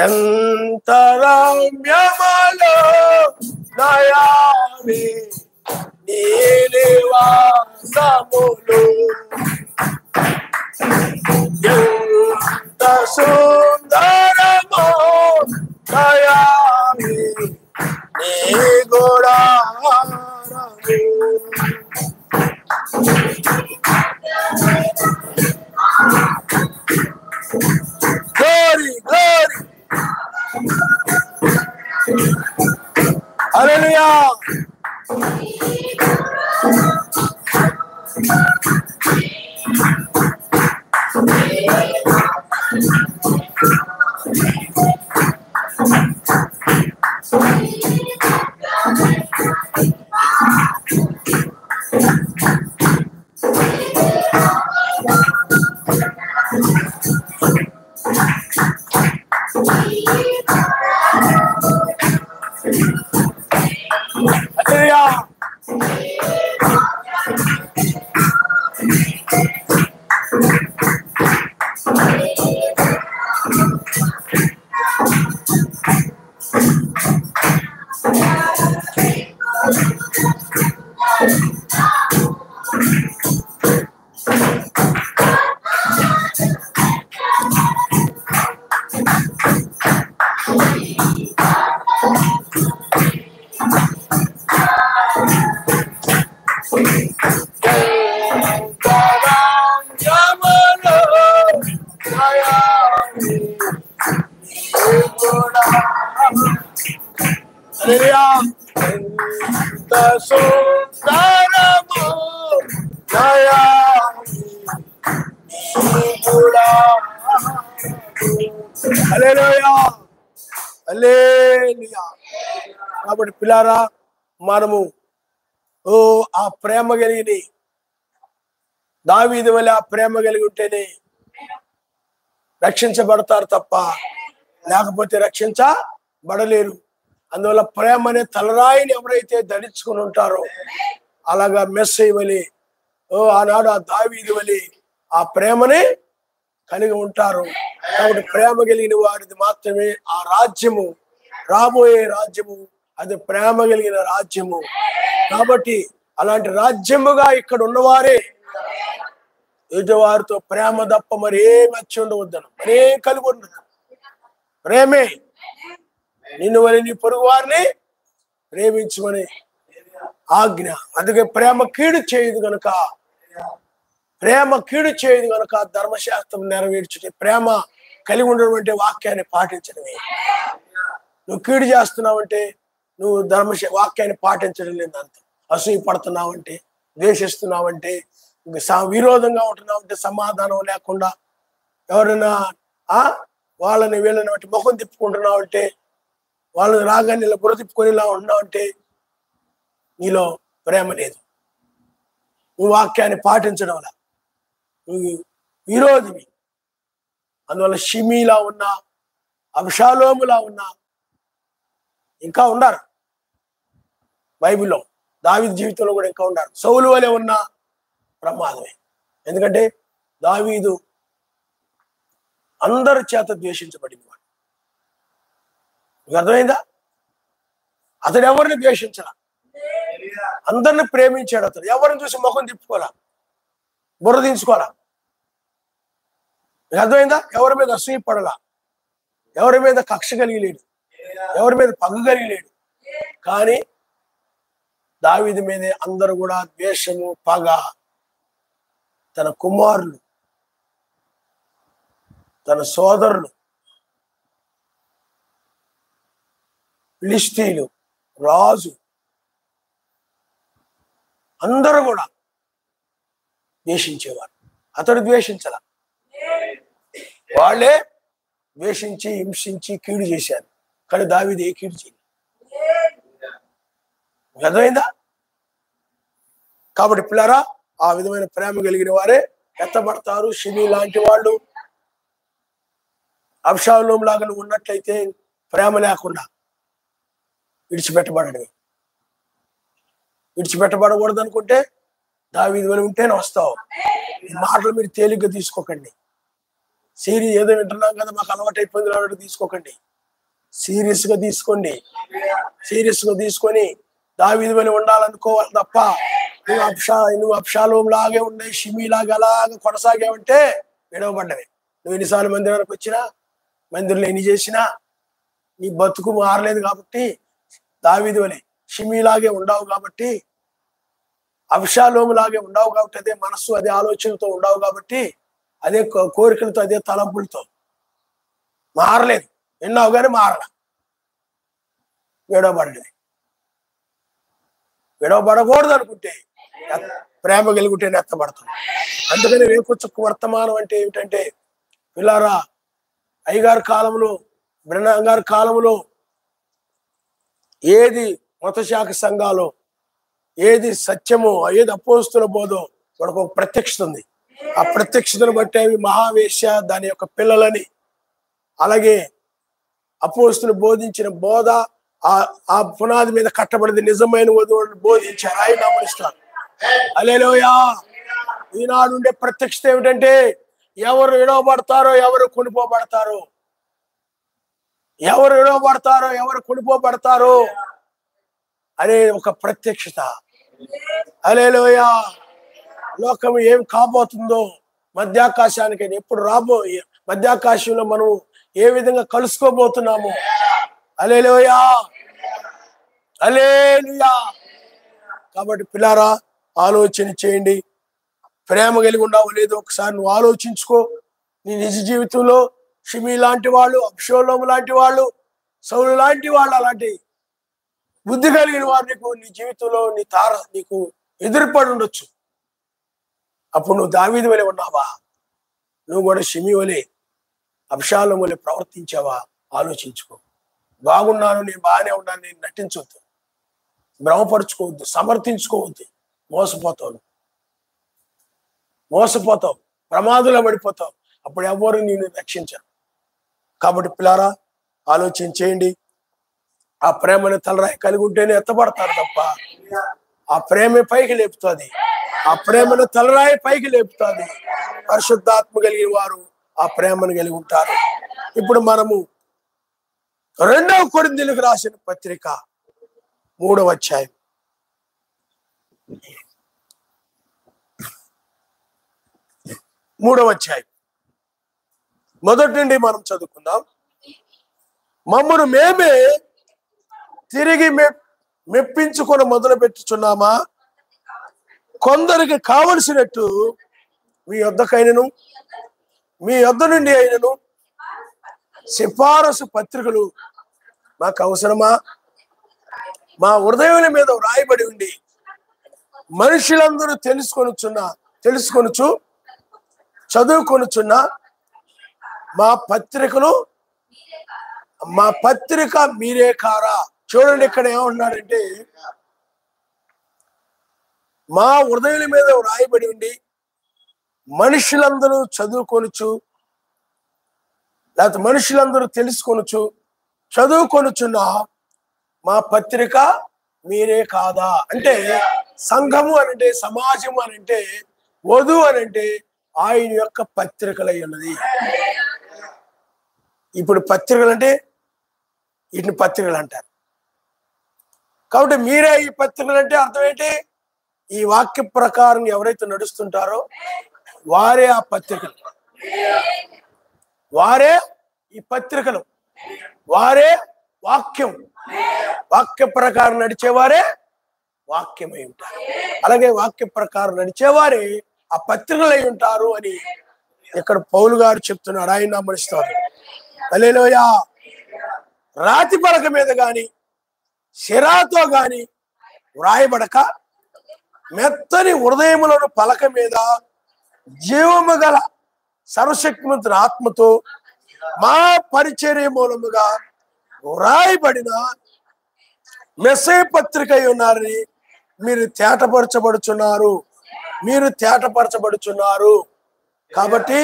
ఎంత రమ్యమలో దయావి నీ నివాసములు, ఎంత సుందరమో దయావి నీ గుడారము. Glory, glory. Hallelujah. కాబట్టి పిల్లారా, మనము ఆ ప్రేమ కలిగి దావీదు వలె ఆ ప్రేమ కలిగి ఉంటేనే రక్షించబడతారు తప్ప లేకపోతే రక్షించబడలేరు. అందువల్ల ప్రేమ అనే తలరాయిని ఎవరైతే ధరించుకుని ఉంటారో అలాగా మెస్సయ్య వలె ఆనాడు ఆ దావీదు వలె ఆ ప్రేమని కలిగి ఉంటారు. కాబట్టి ప్రేమ కలిగిన వారిది మాత్రమే ఆ రాజ్యము, రాబోయే రాజ్యము అది ప్రేమ కలిగిన రాజ్యము. కాబట్టి అలాంటి రాజ్యముగా ఇక్కడ ఉన్నవారే ఎదుటివారితో ప్రేమ తప్ప మరి ఏం వచ్చి ఉండవద్దను, మరేం కలిగి ఉండదు. ప్రేమే. నిన్ను వలె నీ పొరుగు వారిని ప్రేమించమని ఆజ్ఞ. అందుకే ప్రేమ కీడు చేయదు గనుక, ధర్మశాస్త్రం నెరవేర్చుటే ప్రేమ కలిగి ఉండడం అంటే వాక్యాన్ని పాటించడమే. నువ్వు కీడు చేస్తున్నావంటే నువ్వు వాక్యాన్ని పాటించడం లేదు. అంత అసూయ పడుతున్నావంటే, ద్వేషిస్తున్నావంటే, విరోధంగా ఉంటున్నావంటే, సమాధానం లేకుండా ఎవరైనా వాళ్ళని వీళ్ళని బట్టి ముఖం తిప్పుకుంటున్నావంటే, వాళ్ళని రాగానే ఇలా బుర్ర తిప్పుకొని ఇలా ఉంటున్నావంటే నీలో ప్రేమ లేదు. నువ్వు వాక్యాన్ని పాటించడం వల్ల నువ్వు విరోధివి. అందువల్ల షిమీలా ఉన్నా, అబ్షాలోములా ఉన్నా ఇంకా ఉన్నారు బైబిల్లో. దావీదు జీవితంలో కూడా ఇంకా ఉన్నారు. సౌలు వలె ఉన్న ప్రమాదమే. ఎందుకంటే దావీదు అందరి చేత ద్వేషించబడింది. వాడు మీకు అర్థమైందా? అతడు ఎవరిని ద్వేషించాల, అందరిని ప్రేమించాడు. అతడు ఎవరిని చూసి ముఖం తిప్పుకోవాలా, బుర్ర దించుకోవాలా. మీకు అర్థమైందా? ఎవరి మీద అసూయ పడలా, ఎవరి మీద కక్ష కలిగి లేడు, ఎవరి మీద పగ కలిగి లేడు. కానీ దావీదు మీదే అందరూ కూడా ద్వేషము, పగ. తన కుమారులు, తన సోదరులు, ఫిలిష్తీయులు, రాజు అందరూ కూడా ద్వేషించేవారు. అతడు ద్వేషించాల, వాళ్ళే ద్వేషించి హింసించి కీడు చేశారు. కానీ దావీదు ఏ కీడు చేయలేదు. అర్థమైందా? కాబట్టి పిల్లరా, ఆ విధమైన ప్రేమ కలిగిన వారే ఎత్తబడతారు. షిమీ లాంటి వాళ్ళు అబ్షాలోం లాగా నువ్వు ఉన్నట్లయితే ప్రేమ లేకుండా విడిచిపెట్టబడకూడదు అనుకుంటే దావీదు వలె ఉంటేనే వస్తావు. ఈ మాటలు మీరు తేలిగ్గా తీసుకోకండి. సీరియస్ ఏదో వింటున్నాం కదా మాకు అలవాటు అయిపోయింది అన్నట్టు తీసుకోకండి. సీరియస్ గా తీసుకోండి. సీరియస్ గా తీసుకొని దావీదు వలె ఉండాలనుకోవాలి తప్ప నువ్వు అబ్షాలోం లాగే ఉండే షిమీ లాగా అలాగా కొనసాగావంటే విడవబడ్డవి. నువ్వు ఎన్నిసార్లు మందిరానికి వచ్చినా, మందిరంలో ఎన్ని చేసినా నీ బతుకు మారలేదు కాబట్టి, దావీదు వలె షిమీలాగే ఉండవు కాబట్టి, అబ్షాలోము లాగే ఉండవు కాబట్టి, అదే మనస్సు అదే ఆలోచనలతో ఉండవు కాబట్టి, అదే కోరికలతో అదే తలంపులతో మారలేదు. విన్నావు కానీ మారల. విడవబడ్డది. విడవబడకూడదు అనుకుంటే ప్రేమ కలిగితే నెత్తబడతాం. అందుకని రేకుచుక్కు వర్తమానం అంటే ఏమిటంటే, పిల్లారా, అయ్యగారి కాలంలో, బ్రహ్మ గారి కాలంలో ఏది మతశాఖ సంఘాలో ఏది సత్యమో, ఏది అపోస్తుల బోధో మనకు ఒక ప్రత్యక్షత ఉంది. ఆ ప్రత్యక్షతను బట్టి అవి మహావేశ్య దాని యొక్క పిల్లలని, అలాగే అపోస్తులు బోధించిన బోధ ఆ పునాది మీద కట్టబడింది నిజమైన వధువులను బోధించారు. ఆయన నమస్కారం. హల్లెలూయా. ఈనాడు ఉండే ప్రత్యక్షత ఏమిటంటే, ఎవరు విడవబడతారో, ఎవరు కొనిపోబడతారో, ఎవరు విడవబడతారో, ఎవరు కొనిపోబడతారో అనే ఒక ప్రత్యక్షత. హల్లెలూయా. లోకం ఏం కాబోతుందో, మధ్యాకాశానికి ఎప్పుడు మధ్యాకాశంలో మనం ఏ విధంగా కలుసుకోబోతున్నాము. హల్లెలూయా. హల్లెలూయా. కాబట్టి పిల్లారా, ఆలోచన చేయండి. ప్రేమ కలిగి ఉండవు లేదో ఒకసారి నువ్వు ఆలోచించుకో. నీ నిజ జీవితంలో షిమీ లాంటి వాళ్ళు, అబ్షాలోము లాంటి వాళ్ళు, సౌలు లాంటి వాళ్ళు, అలాంటి బుద్ధి కలిగిన వారు నీ జీవితంలో నీకు ఎదురుపడి ఉండొచ్చు. అప్పుడు నువ్వు దావీదు వలె ఉన్నావా? నువ్వు కూడా షిమీ వలె, అబ్షాలోము వలె ప్రవర్తించావా? ఆలోచించుకో. బాగున్నాను, నేను బాగానే ఉన్నాను, నేను నటించవద్దు, భ్రమపరుచుకోవద్దు, సమర్థించుకోవద్దు. మోసపోతావు, ప్రమాదంలో పడిపోతావు. అప్పుడు ఎవరు నేను రక్షించరు. కాబట్టి పిల్లారా, ఆలోచన చేయండి. ఆ ప్రేమని తలరాయి కలిగి ఉంటేనే ఎత్తబడతారు తప్ప, ఆ ప్రేమ పైకి లేపుతుంది. ఆ ప్రేమను తలరాయి పైకి లేపుతుంది. పరిశుద్ధాత్మ కలిగిన వారు ఆ ప్రేమను కలిగి ఉంటారు. ఇప్పుడు మనము 2వ కొరింథీయులకు రాసిన పత్రిక 3వ అధ్యాయం 3వ అధ్యాయం మొదటి నుండి మనం చదువుకుందాం. మమ్మను మేమే తిరిగి మెప్పించుకొని మొదలు పెట్టుచున్నామా? కొందరికి కావలసినట్టు మీ యొద్దకైనను మీ యొద్ద నుండి అయినను సిఫారసు పత్రికలు మాకు అవసరమా? మా హృదయముల మీద వ్రాయబడి ఉండి మనుషులందరూ తెలుసుకొనుచు చదువుకొనుచున్న మా పత్రిక మీరే కారా? చూడండి, ఇక్కడ ఏమంటున్నాడంటే, మా హృదయుల మీద వ్రాయబడి ఉండి మనుషులందరూ చదువుకొనుచు, లేకపోతే మనుషులందరూ చదువుకొనుచున్న మా పత్రిక మీరే కాదా? అంటే సంఘము అనంటే, సమాజము అనంటే, వధువు అనంటే ఆయన యొక్క పత్రికలై ఉన్నది. ఇప్పుడు పత్రికలు అంటే వీటిని పత్రికలు అంటారు. కాబట్టి మీరే ఈ పత్రికలు అంటే అర్థం ఏంటి? ఈ వాక్య ప్రకారం ఎవరైతే నడుస్తుంటారో వారే ఆ పత్రికలు, వారే ఈ పత్రికలు, వారే వాక్య ప్రకారం నడిచేవారే వాక్యమై ఉంటారు. అలాగే వాక్య ప్రకారం నడిచేవారే ఆ పత్రికలు అయి ఉంటారు అని ఇక్కడ పౌలు గారు చెప్తున్నాడు. ఆయన నమ్మనిస్తారు. హల్లెలూయా. రాతి పలక మీద గాని శిరాతో గాని వ్రాయబడక మెత్తని హృదయములను పలక మీద జీవము గల సర్వశక్తిమంతుని ఆత్మతో మా పరిచర్య మూలముగా వ్రాయబడిన మెస్సయ పత్రిక అయి ఉన్నారని మీరు తేటపరచబడుచున్నారు. కాబట్టి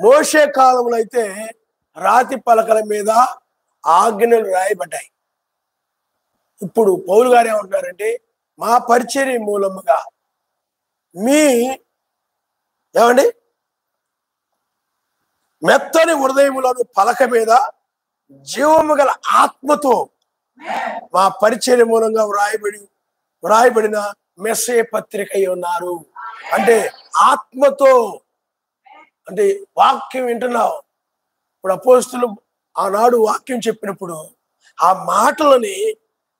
మోషే కాలంలో అయితే రాతి పలకల మీద ఆజ్ఞలు రాయబడ్డాయి. ఇప్పుడు పౌలు గారు ఏమంటున్నారంటే, మా పరిచర్య మూలముగా మెత్తని హృదయములను పలక మీద జీవము గల ఆత్మతో మా పరిచర్య మూలంగా వ్రాయబడిన మెస్సే పత్రిక అయి ఉన్నారు. అంటే ఆత్మతో, అంటే వాక్యం వింటున్నావు. ఇప్పుడు అపోస్తులు ఆనాడు వాక్యం చెప్పినప్పుడు ఆ మాటలని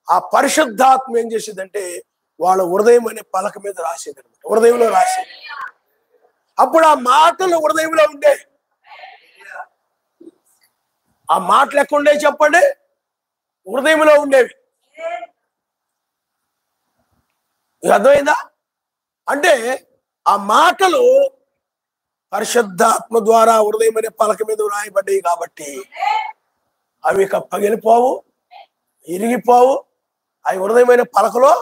ఆ పరిశుద్ధాత్మ ఏం చేసేదంటే వాళ్ళ హృదయం అనే పలక మీద రాసేది అనమాట, హృదయంలో రాసేది. అప్పుడు ఆ మాటలు హృదయంలో ఉండే. ఆ మాటలు ఎక్కడ ఉండే చెప్పండి? హృదయంలో ఉండేవి. అర్థమైందా? అంటే ఆ మాటలు పరిశుద్ధాత్మ ద్వారా హృదయం అనే పలక మీద రాయబడ్డాయి కాబట్టి అవి ఇక పగిలిపోవు, ఇరిగిపోవు. అవి హృదయమైన పలకలో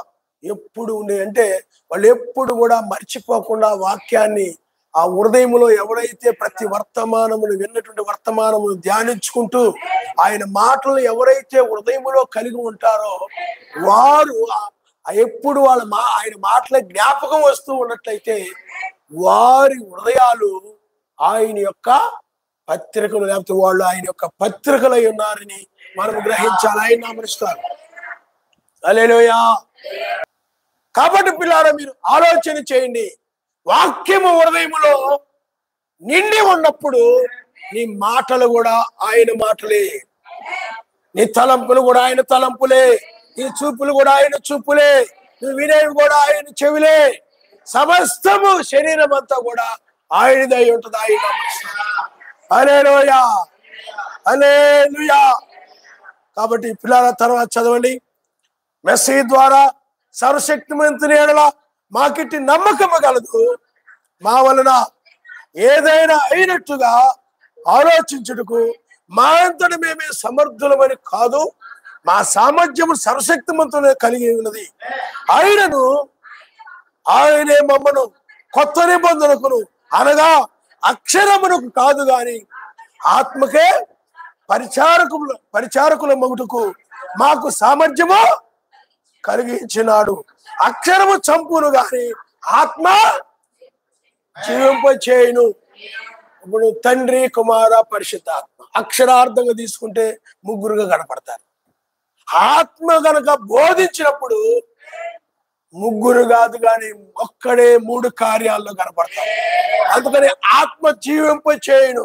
ఎప్పుడు ఉండే. అంటే వాళ్ళు ఎప్పుడు కూడా మర్చిపోకుండా వాక్యాన్ని ఆ హృదయంలో ఎవరైతే ప్రతి వర్తమానమును విన్నటువంటి వర్తమానమును ధ్యానించుకుంటూ ఆయన మాటలు ఎవరైతే హృదయంలో కలిగి ఉంటారో వారు ఎప్పుడు ఆయన మాటల జ్ఞాపకం వస్తూ ఉన్నట్లయితే వారి హృదయాలు ఆయన యొక్క పత్రికలు, లేకపోతే వాళ్ళు ఆయన యొక్క పత్రికలై ఉన్నారని మనం గ్రహించాలి. ఆయన నామరుస్తారు. హల్లెలూయా. కాబట్టి పిల్లారా, మీరు ఆలోచన చేయండి. వాక్యము హృదయములో నిండి ఉన్నప్పుడు నీ మాటలు కూడా ఆయన మాటలే, నీ తలంపులు కూడా ఆయన తలంపులే, నీ చూపులు కూడా ఆయన చూపులే, నువ్వు వినేవి కూడా ఆయన చెవిలే. సమస్తము శరీరం అంతా కూడా ఆయనదై ఉంటుంది. ఆయన హల్లెలూయా, హల్లెలూయా. కాబట్టి పిల్లల తర్వాత చదవండి. మెస్సీ ద్వారా సర్వశక్తిమంతుని ఎడల మాకిట్టి నమ్మకము కలదు. మా వలన ఏదైనా అయినట్టుగా ఆలోచించుటకు మా అంతట మేమే సమర్థులమని కాదు, మా సామర్థ్యము సర్వశక్తిమంతులే కలిగి ఉన్నది. ఆయనే మమ్మను కొత్త నిబంధనకును అనగా అక్షరమునకు కాదు గాని ఆత్మకే పరిచారకుల మగుటకు మాకు సామర్థ్యము కలిగించినాడు. అక్షరము చంపును గాని ఆత్మ జీవింప చేయును. ఇప్పుడు తండ్రి, కుమార, పరిశుద్ధాత్మ అక్షరార్థంగా తీసుకుంటే ముగ్గురుగా కనపడతారు. ఆత్మ గనక బోధించినప్పుడు ముగ్గురు కాదు కానీ ఒక్కడే 3 కార్యాల్లో కనపడతారు. అందుకని ఆత్మ జీవింప చేయును.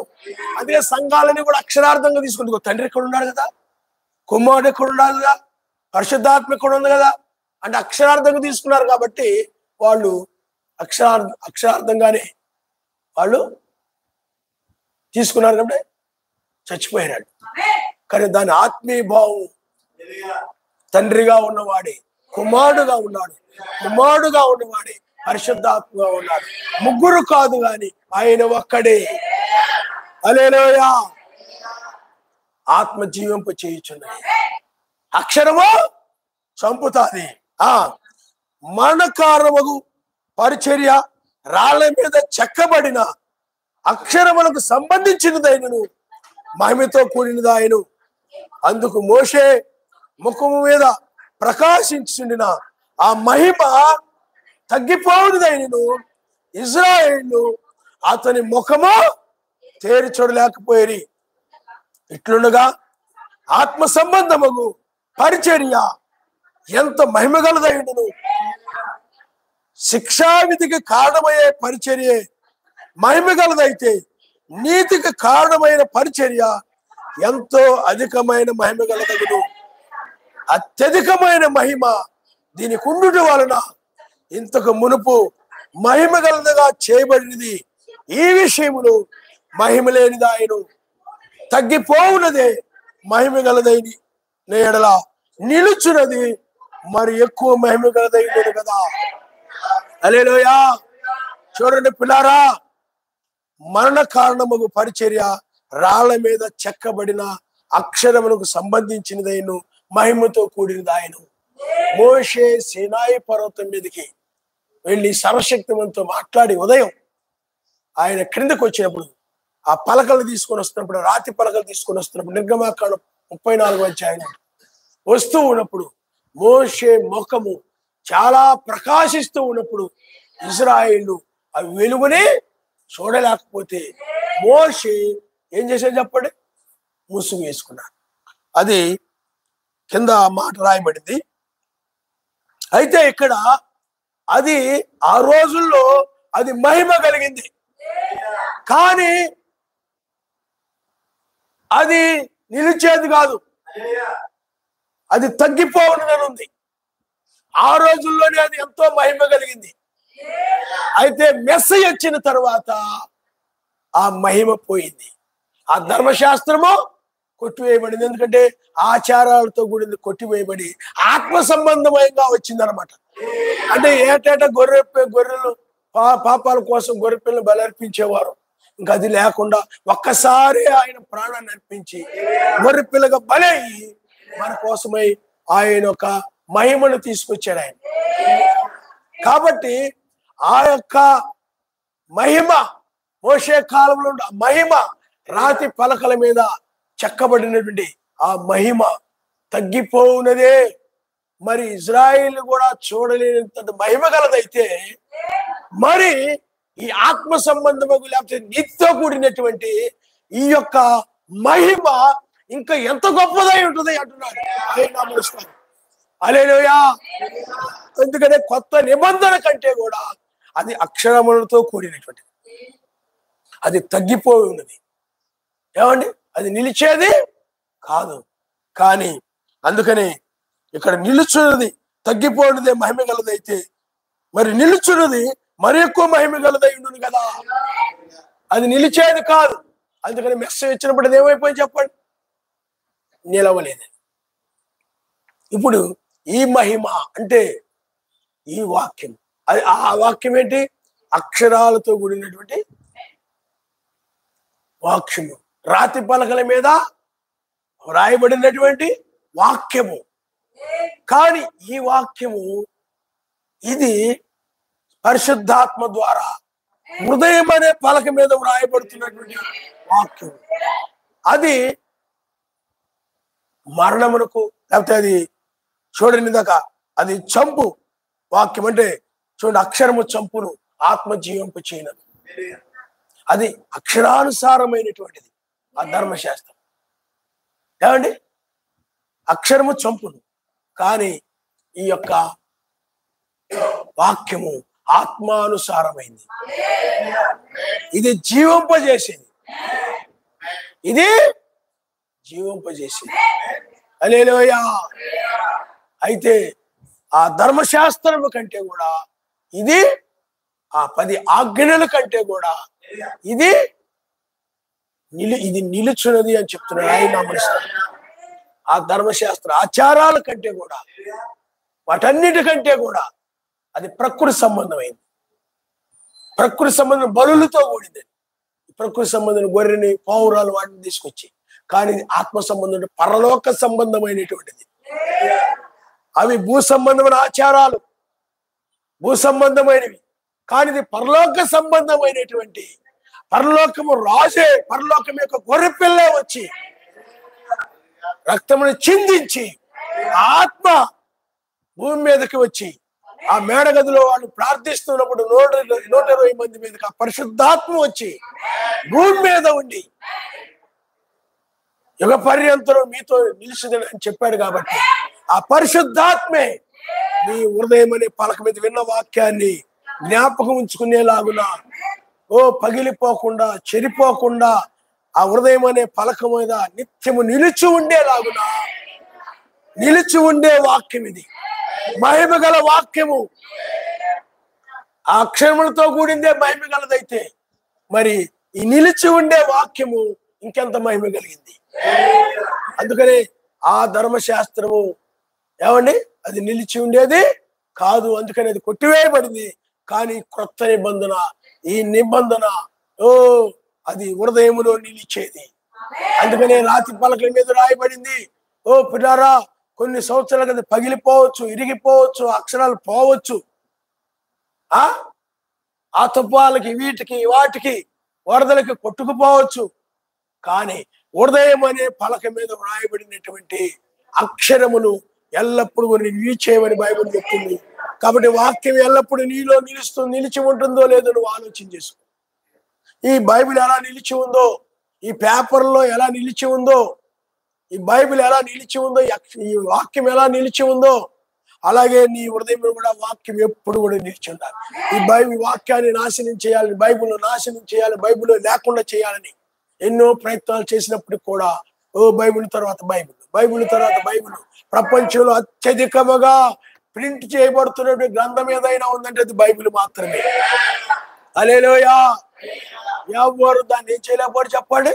అదే సంఘాలని కూడా అక్షరార్థంగా తీసుకుంటే తండ్రి ఎక్కడ ఉన్నాడు కదా, కుమారుడు ఎక్కడ ఉన్నాడు కదా, పరిశుద్ధాత్మ ఎక్కడ ఉంది కదా, అంటే అక్షరార్థంగా తీసుకున్నారు. కాబట్టి వాళ్ళు అక్షరార్థంగానే వాళ్ళు తీసుకున్నారు కాబట్టి చచ్చిపోయినాడు. కానీ దాని ఆత్మీయ భావం తండ్రిగా ఉన్నవాడే, కుమారుడుగా ఉన్నవాడే పరిశుద్ధాత్మగా ఉన్నాడు. ముగ్గురు కాదు గాని ఆయన ఒక్కడే. హల్లెలూయా. ఆత్మ జీవింప చేయుచున్నది, అక్షరము చంపుతాది. మరణకారముగు పరిచర్య రాళ్ల మీద చెక్కబడిన అక్షరములకు సంబంధించినదైనను మహిమతో కూడినదాయను. అందుకు మోషే ముఖము మీద ప్రకాశించుండిన ఆ మహిమ తగ్గిపోవునదైనను ఇజ్రాయేలు అతని ముఖము తేరి చూడలేకపోయేది. ఇట్లుండగా ఆత్మ సంబంధముగు పరిచర్య ఎంత మహిమగలదైనను శిక్షావిధికి కారణమయ్యే పరిచర్య మహిమగలదైతే నీతికి కారణమైన పరిచర్య ఎంతో అధికమైన మహిమగలదగును. అత్యధికమైన మహిమ దీనికి ఉండుట వలన ఇంతకు మునుపు మహిమగలదుగా చేయబడినది ఈ విషయములో మహిమ లేనిదాయను తగ్గిపోవునదే మహిమగలదైన ఎడల నిలుచున్నది మరి ఎక్కువ మహిమగలదైనది కదా. హల్లెలూయా. చూడండి పిల్లారా, మరణ కారణముగు పరిచర్య రాళ్ల మీద చెక్కబడిన అక్షరములకు సంబంధించినదైను మహిమతో కూడినదాయను. మోషే సీనాయి పర్వతం మీదకి వెళ్ళి సర్వశక్తిమంతో మాట్లాడి ఉదయం ఆయన క్రిందకు వచ్చినప్పుడు ఆ పలకలు తీసుకొని వస్తున్నప్పుడు, రాతి పలకలు తీసుకొని వస్తున్నప్పుడు, నిర్గమాకాండం 34వ అధ్యాయం వస్తూ ఉన్నప్పుడు మోషే ముఖము చాలా ప్రకాశిస్తూ ఉన్నప్పుడు ఇశ్రాయేలు ఆ వెలుగుని చూడలేకపోతే మోషే ఏం చేశారు చెప్పండి? ముసుగు వేసుకున్నారు. అది కింద మాట రాయబడింది. అయితే ఇక్కడ అది ఆ రోజుల్లో అది మహిమ కలిగింది, కానీ అది నిలిచేది కాదు, అది తగ్గిపోవడం ఉంది. ఆ రోజుల్లోనే అది ఎంతో మహిమ కలిగింది. అయితే మెస్సీ వచ్చిన తర్వాత ఆ మహిమ పోయింది. ఆ ధర్మశాస్త్రము కొట్టివేయబడింది. ఎందుకంటే ఆచారాలతో కూడింది కొట్టివేయబడి ఆత్మ సంబంధమయంగా వచ్చిందనమాట. అంటే ఏటేటా గొర్రెలు పాపాల కోసం గొర్రె పిల్లలు బలర్పించేవారు. ఇంకా అది లేకుండా ఒక్కసారి ఆయన ప్రాణాన్ని అర్పించి గొర్రె పిల్లగా బలయ్యి మన కోసమై ఆయన ఒక మహిమను తీసుకొచ్చాడు ఆయన. కాబట్టి ఆ యొక్క మహిమ, మోషే కాలంలో మహిమ, రాతి పలకల మీద చెక్కబడినటువంటి ఆ మహిమ తగ్గిపోవునదే. మరి ఇజ్రాయిల్ కూడా చూడలేనంత మహిమ గలదైతే మరి ఈ ఆత్మ సంబంధము లేకపోతే నీతితో కూడినటువంటి ఈ యొక్క మహిమ ఇంకా ఎంత గొప్పదై ఉంటుంది అంటున్నాడు ఆయన. నమస్కారం, హల్లెలూయా. ఎందుకంటే కొత్త నిబంధన కంటే కూడా అది అక్షరములతో కూడినటువంటి, అది తగ్గిపోయి ఉన్నది. ఏమండి, అది నిలిచేది కాదు. కానీ అందుకని ఇక్కడ నిలుచున్నది తగ్గిపోయినదే మహిమ గలదైతే మరి నిలుచున్నది మరి ఎక్కువ మహిమ గలదై ఉండును కదా. అది నిలిచేది కాదు. అందుకని మెస్సేజ్ వచ్చినప్పుడు అది ఏమైపోయింది చెప్పండి? నిలవలేదు. ఇప్పుడు ఈ మహిమ అంటే ఈ వాక్యం, అది ఆ వాక్యం ఏంటి? అక్షరాలతో కూడినటువంటి వాక్యము, రాతి పలకల మీద వ్రాయబడినటువంటి వాక్యము. కానీ ఈ వాక్యము ఇది పరిశుద్ధాత్మ ద్వారా హృదయం అనే పలక మీద వ్రాయబడుతున్నటువంటి వాక్యం. అది మరణమునకు లేకపోతే అది చూడని దాకా అది చంపు వాక్యం. అంటే చూడండి, అక్షరము చంపును, ఆత్మ జీవింపు చేయనదు. అది అక్షరానుసారమైనటువంటిది ఆ ధర్మశాస్త్రం. ఏమండి, అక్షరము చంపును, కానీ ఈ యొక్క వాక్యము ఆత్మానుసారమైంది. ఇది జీవింపజేసేది, ఇది జీవింపజేసేది. హల్లెలూయా. అయితే ఆ ధర్మశాస్త్రము కంటే కూడా ఇది, ఆ 10 ఆజ్ఞల కంటే కూడా ఇది నిలుచున్నది అని చెప్తున్నాడు ఆయన. ఆ ధర్మశాస్త్ర ఆచారాల కంటే కూడా, వాటన్నిటికంటే కూడా అది ప్రకృతి సంబంధమైంది. ప్రకృతి సంబంధం బలులతో కూడింది. ప్రకృతి సంబంధం గొర్రెని, పావురాలు వాటిని తీసుకొచ్చి, కానీ ఆత్మ సంబంధం పరలోక సంబంధమైనటువంటిది. అవి భూ సంబంధమైన ఆచారాలు, భూ సంబంధమైనవి, కానీ ఇది పరలోక సంబంధమైనటువంటి, పరలోకము రాజే, పరలోకం యొక్క గొర్రె పిల్లే వచ్చి రక్తమును చిందించి ఆత్మ భూమి మీదకి వచ్చి ఆ మేడగదిలో వాళ్ళు ప్రార్థిస్తున్నప్పుడు 120 మంది మీదకి ఆ పరిశుద్ధాత్మ వచ్చి భూమి మీద ఉండి యుగ పర్యంతరం మీతో నిలిచిందని అని చెప్పాడు. కాబట్టి ఆ పరిశుద్ధాత్మే మీ హృదయం అనే పలక మీద విన్న వాక్యాన్ని జ్ఞాపకం ఉంచుకునేలాగున, పగిలిపోకుండా, చెరిపోకుండా ఆ హృదయం అనే పలక మీద నిత్యము నిలిచి ఉండేలాగున, నిలిచి ఉండే వాక్యం ఇది. మహిమ గల వాక్యము ఆ అక్షరములతో కూడిందే మహిమ గలదైతే మరి ఈ నిలిచి ఉండే వాక్యము ఇంకెంత మహిమ కలిగింది. అందుకని ఆ ధర్మశాస్త్రము ఏమండి, అది నిలిచి ఉండేది కాదు. అందుకని అది కొట్టివేయబడింది. కానీ క్రొత్త నిబంధన, ఈ నిబంధన అది హృదయములో నిలిచేది. అందుకనే రాతి పలకల మీద రాయబడింది. పిల్లారా, కొన్ని సంవత్సరాల కదా పగిలిపోవచ్చు, ఇరిగిపోవచ్చు, అక్షరాలు పోవచ్చు, ఆ తుఫాలకి, వీటికి, వాటికి, వరదలకి కొట్టుకుపోవచ్చు. కానీ హృదయం అనే పలక మీద వ్రాయబడినటువంటి అక్షరములు ఎల్లప్పుడూ నిలిచేవని బైబిల్ చెప్తుంది. కాబట్టి వాక్యం ఎల్లప్పుడూ నీలో నిలిచి ఉంటుందో లేదో నువ్వు ఆలోచన చేసుకో. ఈ బైబిల్ ఎలా నిలిచి ఉందో ఈ పేపర్లో ఎలా నిలిచి ఉందో, ఈ బైబిల్ ఎలా నిలిచి ఉందో, ఈ వాక్యం ఎలా నిలిచి ఉందో, అలాగే నీ హృదయంలో కూడా వాక్యం ఎప్పుడు కూడా నిలిచి ఉండాలి. ఈ బైబిల్ వాక్యాన్ని నాశనం చేయాలని, బైబిల్ నాశనం చేయాలి, బైబిల్ లేకుండా చేయాలని ఎన్నో ప్రయత్నాలు చేసినప్పటికి కూడా బైబిల్ తర్వాత బైబిల్, బైబిల్ తర్వాత బైబిల్. ప్రపంచంలో అత్యధికముగా ప్రింట్ చేయబడుతున్నటువంటి గ్రంథం ఏదైనా ఉందంటే అది బైబిల్ మాత్రమే. హల్లెలూయా. ఎవరు దాన్ని ఏం చేయలేకపోయారు చెప్పండి?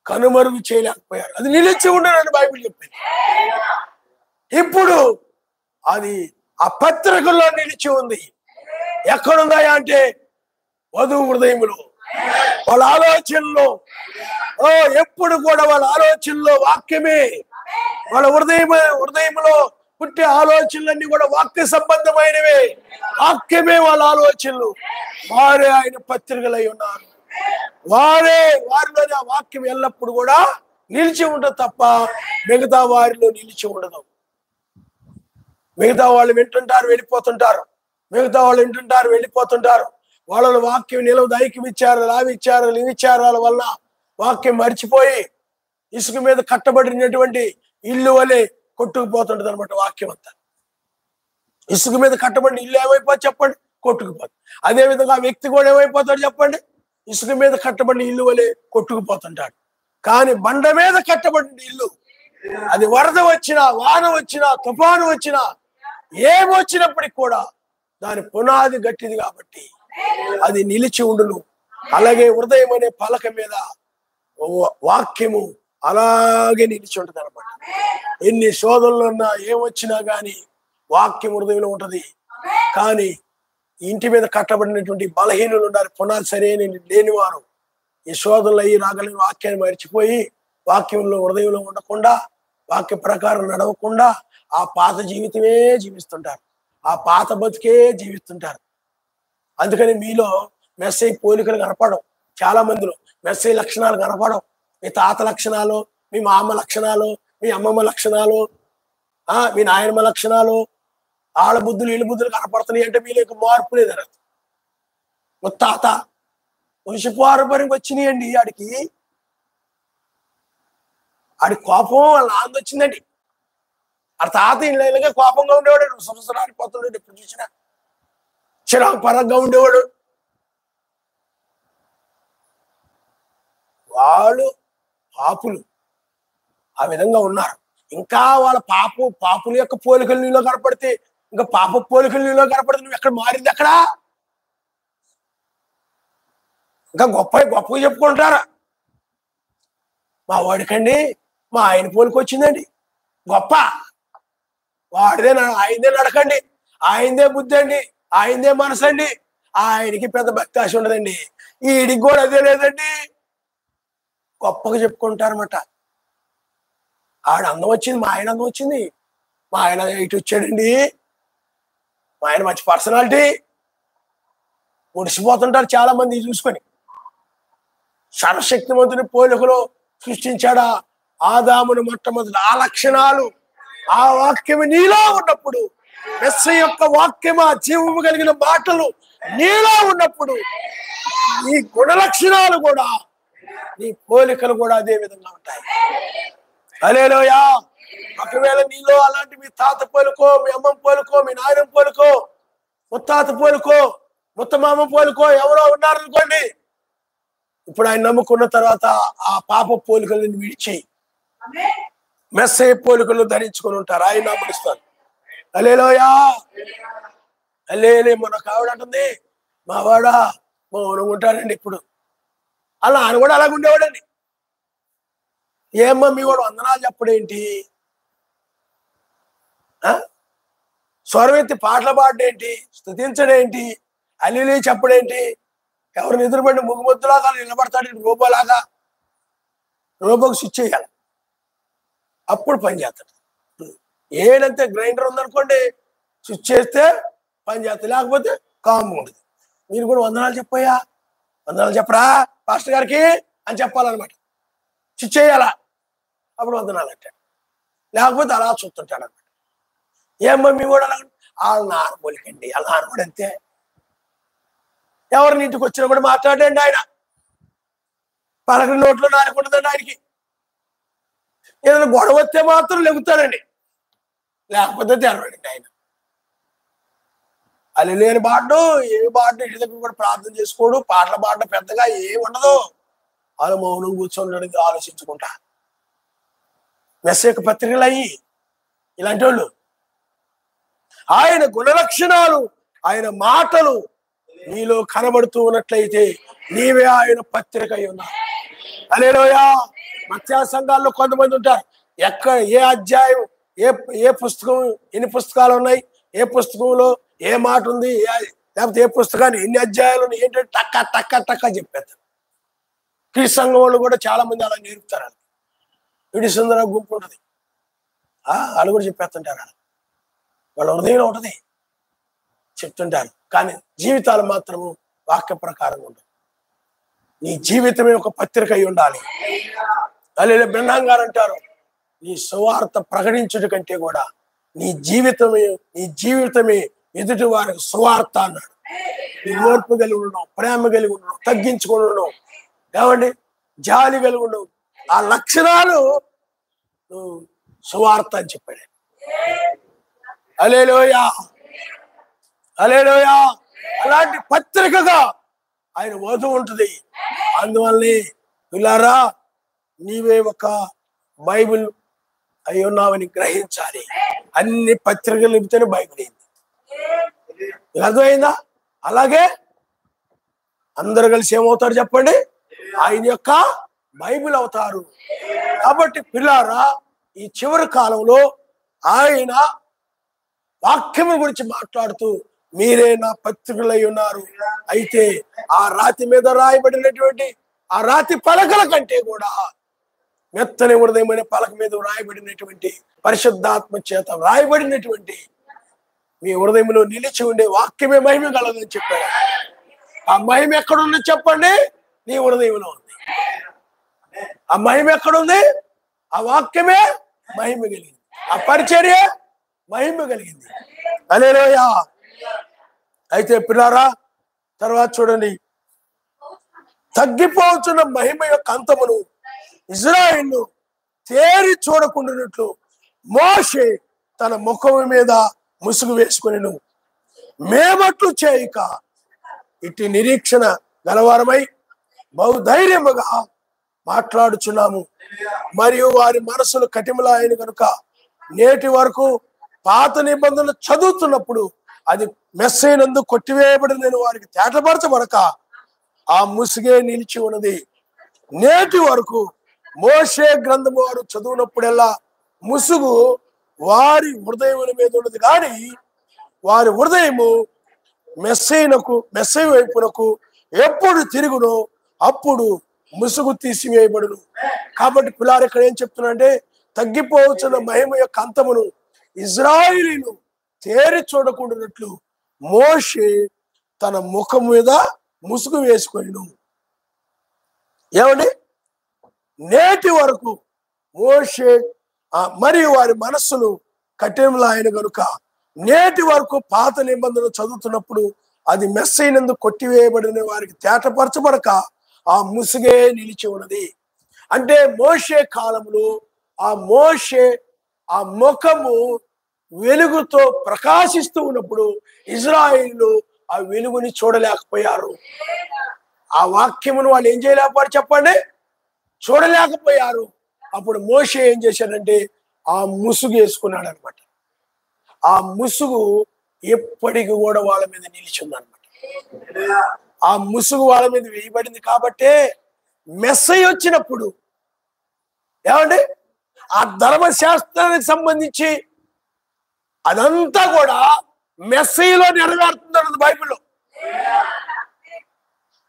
కనుమరుగు చేయలేకపోయారు. అది నిలిచి ఉండనని బైబిల్ చెప్పింది. ఇప్పుడు అది ఆ పత్రికల్లో నిలిచి ఉంది. ఎక్కడుందా అంటే వధువు హృదయంలో, వాళ్ళ ఆలోచనలో. ఎప్పుడు కూడా వాళ్ళ ఆలోచనలో వాక్యమే. వాళ్ళ హృదయంలో పుట్టే ఆలోచనలన్నీ కూడా వాక్య సంబంధమైనవే. వాక్యమే వాళ్ళ ఆలోచనలు. వారే ఆయన పత్రికలై ఉన్నారు. వారిలోని ఆ వాక్యం ఎల్లప్పుడు కూడా నిలిచి ఉండదు తప్ప మిగతా వారిలో నిలిచి ఉండదు. మిగతా వాళ్ళు వింటుంటారు, వెళ్ళిపోతుంటారు. వాళ్ళ వాక్యం నిలవదు. ఐక్యం ఇచ్చారు, విచారాల వల్ల వాక్యం మర్చిపోయి ఇసుక మీద కట్టబడినటువంటి ఇల్లు వలె కొట్టుకుపోతుంటది అనమాట. వాక్యం అంతా ఇసుక మీద కట్టబడిన ఇల్లు ఏమైపోతుంది చెప్పండి? కొట్టుకుపోతుంది. అదే విధంగా ఆ వ్యక్తి కూడా ఏమైపోతాడు చెప్పండి? ఇసుక మీద కట్టబడిన ఇల్లు వలె కొట్టుకుపోతుంటాడు. కానీ బండ మీద కట్టబడిన ఇల్లు, అది వరద వచ్చినా, వాన వచ్చినా, తుఫాను వచ్చినా, ఏమొచ్చినప్పటికి కూడా దాని పునాది గట్టిది కాబట్టి అది నిలిచి ఉండును. అలాగే హృదయం అనే పలక మీద వాక్యము అలాగే నిలిచి ఉంటుంది అనమాట. ఎన్ని శోధనలు ఉన్నా, ఏమొచ్చినా కానీ వాక్యం హృదయంలో ఉంటది. కానీ ఇంటి మీద కట్టబడినటువంటి బలహీనులు ఉండాలి, పునాది సరైన లేనివారు ఈ శోధనలు అయ్యి రాగలిగిన వాక్యాన్ని మర్చిపోయి వాక్యంలో హృదయంలో ఉండకుండా, వాక్య ప్రకారం నడవకుండా ఆ పాత జీవితమే జీవిస్తుంటారు, ఆ పాత బతికే జీవిస్తుంటారు. అందుకని మీలో మెస్సేజ్ పోలికలు కనపడవు. చాలా మందిలో మెస్సేజ్ లక్షణాలు కనపడవు. మీ తాత లక్షణాలు, మీ మామ లక్షణాలు, మీ అమ్మమ్మ లక్షణాలు, మీ నాయనమ్మ లక్షణాలు, ఆళ్ళ బుద్ధులు వీళ్ళ బుద్ధులు కనపడుతున్నాయి అంటే మీలో మార్పు లేదు. తాత వంశపారంపర్యంగా వచ్చినాయండి. ఆడి కోపం వాళ్ళ నాన్న వచ్చిందండి. ఆ తాత ఇళ్ళగా కోపంగా ఉండేవాడు, సంవత్సరాలు ఎప్పుడు చూసినా చిరాకు పరంగా ఉండేవాడు. వాళ్ళు పాపులు ఆ విధంగా ఉన్నారు. ఇంకా వాళ్ళ పాపుల యొక్క పోలికలు నీలో కనపడితే, ఇంకా పాప పోలికలు నీలో కనపడితే నువ్వు ఎక్కడ మారింది? అక్కడ ఇంకా గొప్పగా చెప్పుకుంటారా? మా వాడికండి మా ఆయన పోలిక వచ్చిందండి, గొప్ప ఆయనదే నడకండి, ఆయనదే బుద్ధి అండి, ఆయనదే మనసు అండి, ఆయనకి పెద్ద భక్తి ఆశ ఉండదండి, ఈడికి కూడా అదే లేదండి, గొప్పగా చెప్పుకుంటారన్నమాట. ఆడ అందం వచ్చింది, మా ఆయన అందం వచ్చింది, మా ఆయన ఇటు వచ్చాడండి, మా ఆయన మంచి పర్సనాలిటీ. ముడిసిపోతుంటారు చాలా మంది చూసుకొని. సర్వశక్తివంతుని పోలికలో సృష్టించాడా ఆదామును మొట్టమొదటి. ఆ లక్షణాలు, ఆ వాక్యము నీలో ఉన్నప్పుడు, మెస్సీ యొక్క వాక్యము, ఆ జీవము కలిగిన మాటలు నీలో ఉన్నప్పుడు, నీ గుణ లక్షణాలు కూడా, నీ పోలికలు కూడా అదే విధంగా ఉంటాయి. హల్లెలూయా. ఒకవేళ నీలో అలాంటి మీ తాత పోలికో, మీ అమ్మమ్మ పోలికో, మీ నాయనమ్మ పోలికో, ముత్తాత పోలికో, ముత్తమామ పోలికో ఎవరో ఉన్నారనుకోండి, ఇప్పుడు ఆయన నమ్ముకున్న తర్వాత ఆ పాప పోలికలను విడిచి మెస్సీ పోలికలు ధరించుకొని ఉంటారు, ఆయన నమ్ముస్తారు. హల్లెలూయా. మన కావిడ అంటుంది, మా వాడ మౌనంగా ఉంటాడండి ఇప్పుడు. అలా ఆయన కూడా అలాగ ఉండేవాడండి. ఏమ్మా మీ వాడు వందనాలు చెప్పడేంటి, స్వరమెత్తి పాటలు పాడేంటి, స్తుతించడేంటి, అల్లిలే చెప్పడేంటి, ఎవరు నిద్రపడి ముగ్గుమొద్దులాగా నిలబడతాడు రోబోలాగా. రోబోకి స్విచ్ చేయాలి, అప్పుడు పని చేస్తాడు. ఏదంటే గ్రైండర్ ఉందనుకోండి, స్విచ్ చేస్తే పని చేస్తుంది, లేకపోతే కామ్గా ఉంటుంది. మీరు కూడా వందనాలు చెప్పయ్యా, వందనాలు చెప్పరా పాస్టర్ గారికి అని చెప్పాలన్నమాట. స్విచ్ చేయాలా, అప్పుడు వందనాలు అంటాడు, లేకపోతే అలా చూస్తుంటాడు అనమాట. ఏమ్మా మీ కూడా అలా, వాళ్ళ నాన్న పోలికండి, వాళ్ళ నాన్న కూడా అంతే. ఎవరిని ఇంటికి వచ్చినా కూడా మాట్లాడండి ఆయన, పలకని నోట్లో నాలుగుంటుందండి ఆయనకి. ఏదైనా గొడవ వస్తే మాత్రం లెగుతాడండి, లేకపోతే తెరవండి ఆయన. అది లేని పాడు ఏమి పాడు ఇంటి దగ్గర కూడా ప్రార్థన చేసుకోడు, పాటలు పాడడం పెద్దగా ఏమి ఉండదు. వాళ్ళు మౌనం కూర్చోడానికి ఆలోచించుకుంటా. మెస్సేక పత్రికలు అయ్యి ఇలాంటి వాళ్ళు. ఆయన గుణలక్షణాలు, ఆయన మాటలు నీలో కనబడుతూ ఉన్నట్లయితే నీవే ఆయన పత్రిక అయి ఉన్నావు. హల్లెలూయా. మత్స్య సంఘాల్లో కొంతమంది ఉంటారు, ఎక్కడ ఏ అధ్యాయం ఏ పుస్తకం, ఎన్ని పుస్తకాలు ఉన్నాయి, ఏ పుస్తకంలో ఏ మాట ఉంది, లేకపోతే ఏ పుస్తకాన్ని ఎన్ని అధ్యాయాలు ఉన్నాయి ఏంటంటే టక్క టక్క టక్క చెప్పేస్తారు. క్రీస్తు సంఘం వాళ్ళు కూడా చాలా మంది అలా నేర్పుతారు. విడి సుందర గుంపు ఉంటుంది, వాళ్ళు కూడా చెప్పేస్తుంటారు. వాళ్ళ హృదయంలో ఉంటుంది, చెప్తుంటారు. కానీ జీవితాలు మాత్రము వాక్య ప్రకారంగా ఉంటుంది. నీ జీవితమే ఒక పత్రిక అయి ఉండాలి. అలాగే బ్రహ్మాం గారు అంటారు, నీ సువార్త ప్రకటించుట కంటే కూడా నీ జీవితమే ఎదుటి వారికి సువార్త అన్నాడు. నీ ఓర్పు కలిగి ఉండడం, ప్రేమ కలిగి ఉండడం, తగ్గించుకొని ఉండడం, ఏమండి జాలి కలిగి ఉండడం, ఆ లక్షణాలు నువ్వు సువార్త అని చెప్పాడు. హల్లెలూయా, హల్లెలూయా. అలాంటి పత్రికగా ఆయన వధువు ఉంటుంది. అందువల్లనే పిల్లారా, నీవే ఒక బైబిల్ అయి ఉన్నావని గ్రహించాలి. అన్ని పత్రికలు నింపితేనే బైబిల్ అయింది. అర్థమైందా? అలాగే అందరు కలిసి ఏమవుతారు చెప్పండి? ఆయన యొక్క బైబిల్ అవుతారు. కాబట్టి పిల్లారా, ఈ చివరి కాలంలో ఆయన వాక్యం గురించి మాట్లాడుతూ మీరే నా పత్రికలై ఉన్నారు. అయితే ఆ రాతి మీద రాయబడినటువంటి ఆ రాతి పలకల కంటే కూడా మెత్తని హృదయమైన పలక మీద రాయబడినటువంటి పరిశుద్ధాత్మ చేత రాయబడినటువంటి మీ హృదయంలో నిలిచి ఉండే వాక్యమే మహిమ కలదని చెప్పారు. ఆ మహిమ ఎక్కడుంది చెప్పండి? నీ హృదయంలో ఉంది. ఆ మహిమ ఎక్కడుంది? ఆ వాక్యమే మహిమ కలిగింది, ఆ పరిచర్య మహిమ కలిగింది. హల్లెలూయా. అయితే పిల్లారా, తర్వాత చూడండి, తగ్గిపోతున్న మహిమ యొక్క అంతమును ఇజ్రాయేలు తేరి చూడకుండానట్లు మోషే తన ముఖం మీద ముసుగు వేసుకునేను. మేమట్లు చేయక ఇట్టి నిరీక్షణ గలవారమై బహుధైర్యముగా మాట్లాడుచున్నాము. మరియు వారి మనసులు కఠినములైన కనుక నేటి వరకు పాత నిబంధనలు చదువుతున్నప్పుడు అది మెస్సైనందు కొట్టివేయబడిన వారికి తేటపరచబడక ఆ ముసుగే నిలిచి ఉన్నది. నేటి వరకు మోషే గ్రంథము వారు చదువునప్పుడల్లా ముసుగు వారి హృదయముల మీద ఉన్నది, కానీ వారి హృదయము మెస్సై వైపునకు ఎప్పుడు తిరుగునో అప్పుడు ముసుగు తీసివేయబడును. కాబట్టి పిల్లారు ఇక్కడ ఏం చెప్తున్నారంటే, తగ్గిపోవచ్చున్న మహిమ యొక్క అంతమును ఇజ్రాయేలీలు తేరి చూడకుండానట్లు మోషే తన ముఖం మీద ముసుగు వేసుకొనిను. ఏమండి? నేటి వరకు మోషే మరియు వారి మనస్సులు కఠినములైన గనుక నేటి వరకు పాత నిబంధనలు చదువుతున్నప్పుడు అది మెస్సైనందు కొట్టివేయబడిన వారికి తేటపరచబడక ఆ ముసుగే నిలిచి ఉన్నది. అంటే మోషే కాలంలో ఆ ముఖము వెలుగుతో ప్రకాశిస్తూ ఉన్నప్పుడు ఇజ్రాయేలు ఆ వెలుగుని చూడలేకపోయారు. ఆ వాక్యమును వాళ్ళు ఏం చేయలేకపోయారు చెప్పండి? చూడలేకపోయారు. అప్పుడు మోషే ఏం చేశాడంటే ఆ ముసుగు వేసుకున్నాడు అనమాట. ఆ ముసుగు ఎప్పటికి కూడా వాళ్ళ మీద నిలిచింది అనమాట. ఆ ముసుగు వాళ్ళ మీద వేయబడింది కాబట్టే మెస్సయ్య వచ్చినప్పుడు ఏమండి ఆ ధర్మశాస్త్రానికి సంబంధించి అదంతా కూడా మెస్సయ్యలో నెరవేరుతుంది బైబిల్లో.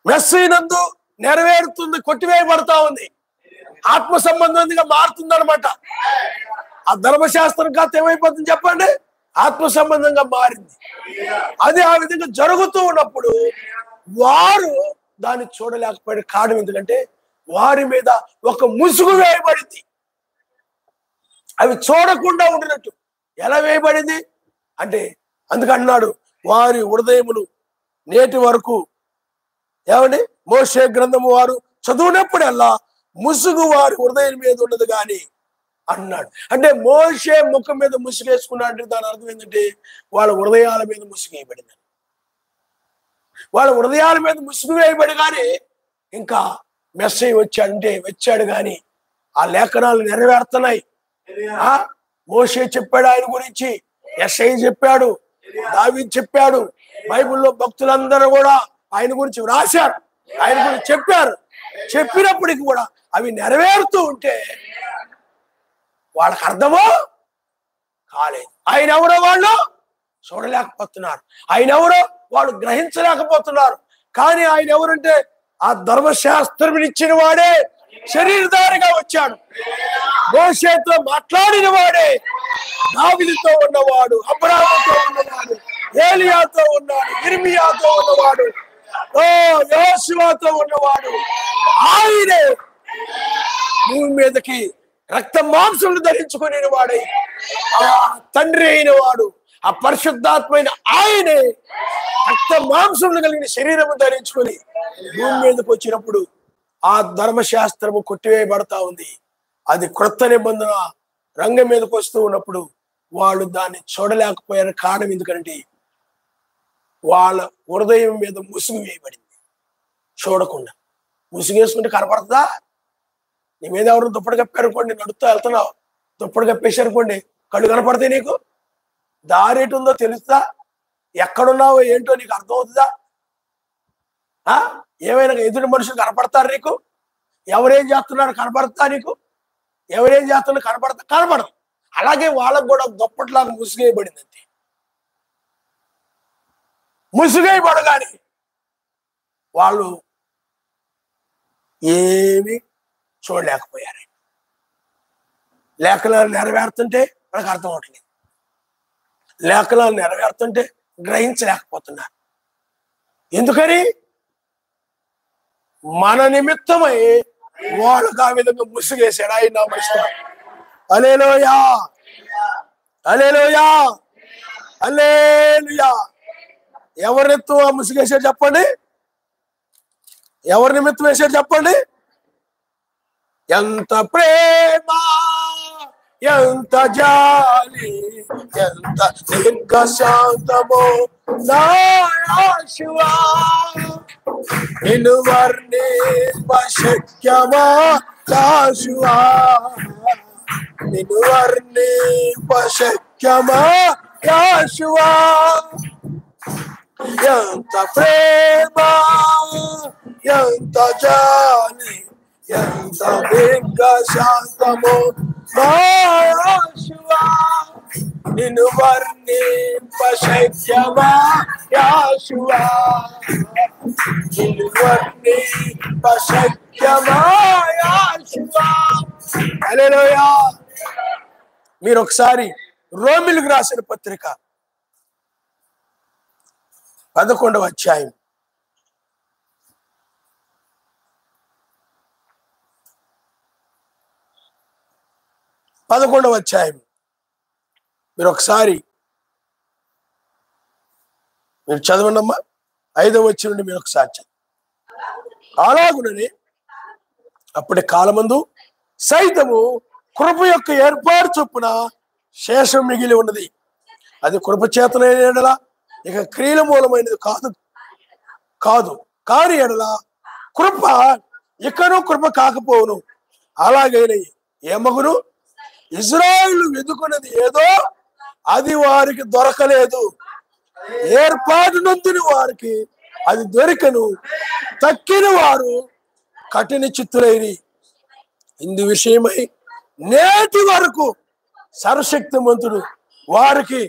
మెస్సయ్యనందు నెరవేరుతుంది, కొట్టివేయబడతా ఉంది, ఆత్మ సంబంధంగా మారుతుంది అనమాట. ఆ ధర్మశాస్త్రం కాస్త ఏమైపోతుంది చెప్పండి? ఆత్మ సంబంధంగా మారింది. అది ఆ విధంగా జరుగుతూ ఉన్నప్పుడు వారు దాన్ని చూడలేకపోయే కారణం ఎందుకంటే వారి మీద ఒక ముసుగు వేయబడింది. అవి చూడకుండా ఉండినట్టు ఎలా వేయబడింది అంటే, అందుకన్నాడు వారి హృదయములు నేటి వరకు ఏమండి మోషే గ్రంథము వారు చదువునప్పుడల్లా ముసుగు వారి హృదయం మీద ఉండదు కానీ అన్నాడు. అంటే మోషే ముఖం మీద ముసుగు వేసుకున్నాడు అంటే దాని అర్థం ఏంటంటే వాళ్ళ హృదయాల మీద ముసుగు వేయబడింది. వాళ్ళ హృదయాల మీద ముసుగు వేయబడి కానీ ఇంకా మెస్సయ్య వచ్చాడు కానీ ఆ లేఖనాలు నెరవేరుతున్నాయి. మోషే చెప్పాడు ఆయన గురించి, యెషయా చెప్పాడు, దావీదు చెప్పాడు, బైబిల్లో భక్తులందరూ కూడా ఆయన గురించి రాశారు, ఆయన గురించి చెప్పారు. చెప్పినప్పటికీ కూడా అవి నెరవేరుతూ ఉంటే వాళ్ళకి అర్థమో కాలేదు. ఆయన ఎవరో వాళ్ళు చూడలేకపోతున్నారు, ఆయన ఎవరో వాళ్ళు గ్రహించలేకపోతున్నారు. కానీ ఆయన ఎవరంటే ఆ ధర్మశాస్త్రం ఇచ్చిన వాడే శరీరధారిగా వచ్చాడు, మోషేతో మాట్లాడిన వాడే, దావీదుతో ఉన్నవాడు, అబ్రాహాముతో ఉన్నవాడు, ఏలియాతో ఉన్నాడు, యిర్మీయాతో ఉన్నవాడు, యోషువతో ఉన్నవాడు. ఆయనే భూమి మీదకి రక్త మాంసములు ధరించుకునే వాడే, ఆ తండ్రి అయిన వాడు, ఆ పరిశుద్ధాత్మైన ఆయనే రక్త మాంసములు కలిగిన శరీరము ధరించుకొని భూమి మీదకి వచ్చినప్పుడు ఆ ధర్మశాస్త్రము కొట్టివేయబడతా ఉంది. అది క్రొత్త నిబంధన రంగం మీదకి వస్తూ ఉన్నప్పుడు వాళ్ళు దాన్ని చూడలేకపోయారు. కారణం ఎందుకంటే వాళ్ళ హృదయం మీద ముసుగు వేయబడింది. చూడకుండా ముసుగు వేసుకుంటే కనపడుతుందా? నీ మీద ఎవరు దుప్పటి కప్పారనుకోండి, నడుస్తూ వెళ్తున్నావు, దుప్పటి కప్పేసారనుకోండి, కళ్ళు కనపడతాయి. నీకు దారి ఎటు ఉందో తెలుస్తా? ఎక్కడున్నావో ఏంటో నీకు అర్థమవుతుందా? ఏమైనా ఎదుటి మనుషులు కనపడతారు నీకు? ఎవరేం చేస్తున్నారు కనపడతా? నీకు ఎవరేం చేస్తున్నారు కనపడదు. అలాగే వాళ్ళకు కూడా దుప్పట్లాగా ముసుగేయబడింది. అంతే, ముసుగేయబడగాని వాళ్ళు ఏమీ చూడలేకపోయారు. లేఖనాలు నెరవేరుతుంటే మనకు అర్థం అవట్లేదు, లేఖనాలు నెరవేరుతుంటే గ్రహించలేకపోతున్నారు. ఎందుకని? మన నిమిత్తమై వాళ్ళకు ఆ విధంగా ముసుగేశాడు. ఆయన నమస్కారం. హల్లెలూయా, హల్లెలూయా, హల్లెలూయా. ఎవరి నిమిత్తం ముసుగేశాడు చెప్పండి? ఎవరి నిమిత్తం వేశాడు చెప్పండి? ఎంత ప్రేమ, ఎంత జాలి, ఎంత దీర్ఘశాంతమో నా యేషువా, నిన్ను వర్ణింప శక్యమా యేషువా, నిన్ను వర్ణింప శక్యమా యేషువా. ఎంత ప్రేమ, ఎంత జాలి, ఎంత దీర్ఘశాంతమో నా యేషువా, నిన్ను వర్ణింప శక్యమా యేషువా, నిన్ను వర్ణింప శక్యమా యేషువా. హల్లెలూయా. మీరు ఒకసారి రోమిలకు రాసిన పత్రిక 11వ అధ్యాయం 11వ అధ్యాయం మీరు ఒకసారి మీరు చదవండమ్మా. 5వ వచనం నుండి మీరు ఒకసారి చదవండి. అలాగునని అప్పటి కాలమందు సైతము కృప యొక్క ఏర్పాటు చొప్పున శేషం మిగిలి ఉన్నది. అది కృప చేతనైన ఎడల ఇక క్రియల మూలమైనది కాదు కాని ఎడల కృప ఇకను కృప కాకపోవును. అలాగైనా ఏమగును? ఇజ్రాయేలు వెదుకున్నది ఏదో అది వారికి దొరకలేదు, ఏర్పాటు నొందిన వారికి అది దొరికను, తక్కిన వారు కఠిన చిత్తులైరి. ఇందు విషయమై నేటి వరకు సర్వశక్తిమంతుడు వారికి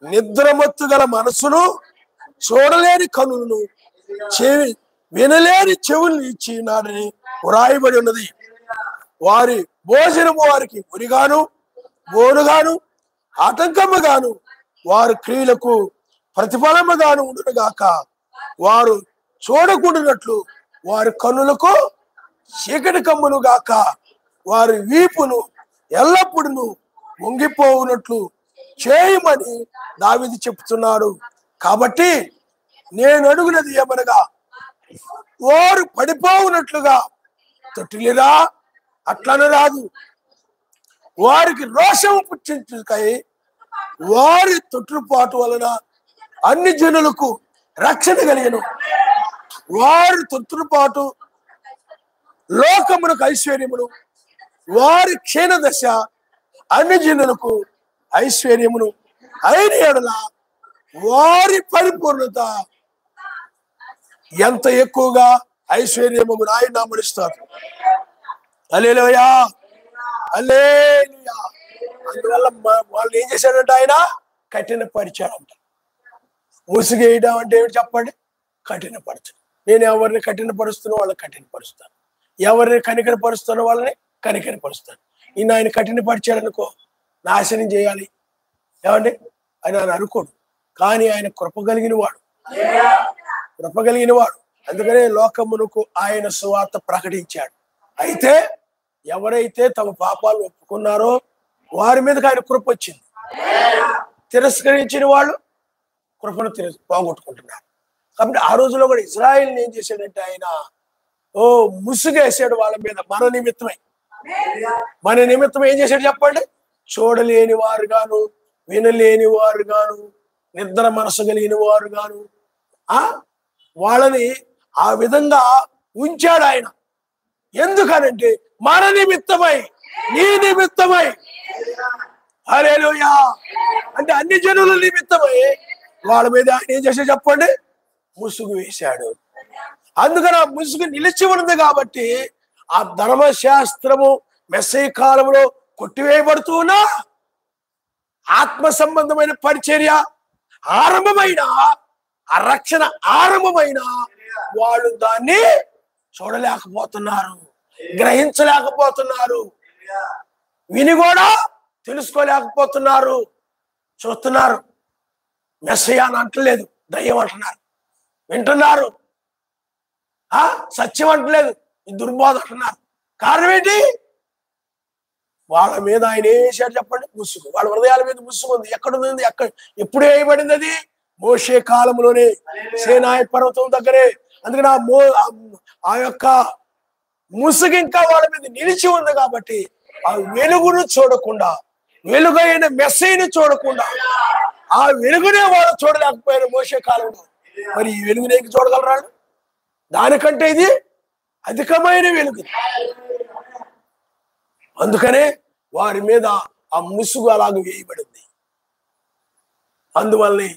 నిద్రమత్తు గల మనసును, చూడలేని కనులను, వినలేని చెవులను ఇచ్చి నాడని వ్రాయబడి ఉన్నది. వారి భోజనము వారికి ఉరిగాను బోనుగాను ఆటంకముగాను వారి క్రియలకు ప్రతిఫలముగాను ఉండునుగాక. వారు చూడకూడనట్లు వారి కన్నులకు చీకటి కమ్మును గాక. వారి వీపును ఎల్లప్పుడూ వంగిపోవునట్లు చేయమని దావీదు చెప్తున్నాడు. కాబట్టి నేను అడుగునది ఏమనగా, వారు పడిపోవునట్లుగా తొట్టిలిరా అట్లను రాదు. వారికి రోషము పుట్టించుకై వారి తొట్టుపాటు వలన అన్ని జనులకు రక్షణ కలిగను. వారి తొట్టుపాటు లోకమునకు ఐశ్వర్యమును, వారి క్షీణదశ అన్ని జనులకు ఐశ్వర్యమును అయిన ఎడల వారి పరిపూర్ణత ఎంత ఎక్కువగా ఐశ్వర్యము ఆయన అమరుస్తారు. హల్లెలూయా, హల్లెలూయా. అందువల్ల వాళ్ళు ఏం చేశాడంటే ఆయన కఠిన పరిచాడంట. ముసుగేయడం అంటే ఏమిటి చెప్పండి? కఠినపరచడం. నేను ఎవరిని కఠినపరుస్తున్నా వాళ్ళని కఠినపరుస్తాను, ఎవరిని కనికరపరుస్తానో వాళ్ళని కనికరపరుస్తాను. ఈయన ఆయన కఠినపరిచాడు అనుకో నాశనం చేయాలి ఏమండి అని ఆయన అనుకోడు. కానీ ఆయన కృప కలిగిన వాడు, కృప కలిగిన వాడు. అందుకనే లోకమునకు ఆయన సువార్త ప్రకటించాడు. అయితే ఎవరైతే తమ పాపాలు ఒప్పుకున్నారో వారి మీదకి ఆయన కృప వచ్చింది. తిరస్కరించిన వాళ్ళు కృపను పోగొట్టుకుంటున్నారు. కాబట్టి ఆ రోజులో కూడా ఇజ్రాయిల్ని ఏం చేశాడంటే ఆయన ముసుగేసాడు వాళ్ళ మీద. మన నిమిత్తమై, మన నిమిత్తం ఏం చేశాడు చెప్పండి? చూడలేని వారు గాను, వినలేని వారు గాను, నిద్ర మనసు కలిగిన వారు గాను వాళ్ళని ఆ విధంగా ఉంచాడు ఆయన. ఎందుకనంటే మన నిమిత్తమై, నీ నిమిత్తమై. హల్లెలూయా. అంటే అన్ని జనుల నిమిత్తమై వాళ్ళ మీద ఆయన ఏం చేశాడు చెప్పండి? ముసుగు వేశాడు. అందుకని ఆ ముసుగు నిలిచి ఉన్నది కాబట్టి ఆ ధర్మశాస్త్రము మెస్సీ కాలంలో కొట్టివేయబడుతూ ఉన్నా ఆత్మ సంబంధమైన పరిచర్య ఆరంభమైన, ఆ రక్షణ ఆరంభమైన వాళ్ళు దాన్ని చూడలేకపోతున్నారు, గ్రహించలేకపోతున్నారు, విని కూడా తెలుసుకోలేకపోతున్నారు. చూస్తున్నారు, మెస్సయ్య అని అంటలేదు, దయ్యం అంటున్నారు. వింటున్నారు, సత్యం అంటలేదు, దుర్బోధ అంటున్నారు. కారణం ఏంటి? వాళ్ళ మీద ఆయన ఏం చేశాడు చెప్పండి? ముసుగు. వాళ్ళ హృదయాల మీద ముసుగు ఉంది. ఎక్కడుంది? ఎప్పుడు వేయబడింది అది? మోషే కాలంలోనే, సేనాయి పర్వతం దగ్గరే. అందుకని ఆ యొక్క ముసుగు ఇంకా వాళ్ళ మీద నిలిచి ఉంది కాబట్టి ఆ వెలుగును చూడకుండా, వెలుగైన మెస్సీని చూడకుండా ఆ వెలుగునే వాళ్ళు చూడలేకపోయారు మోషే కాలంలో. మరి ఈ వెలుగునే చూడగలరా? దానికంటే ఇది అధికమైన వెలుగు. అందుకనే వారి మీద ఆ ముసుగు అలాగ వేయబడింది. అందువల్లనే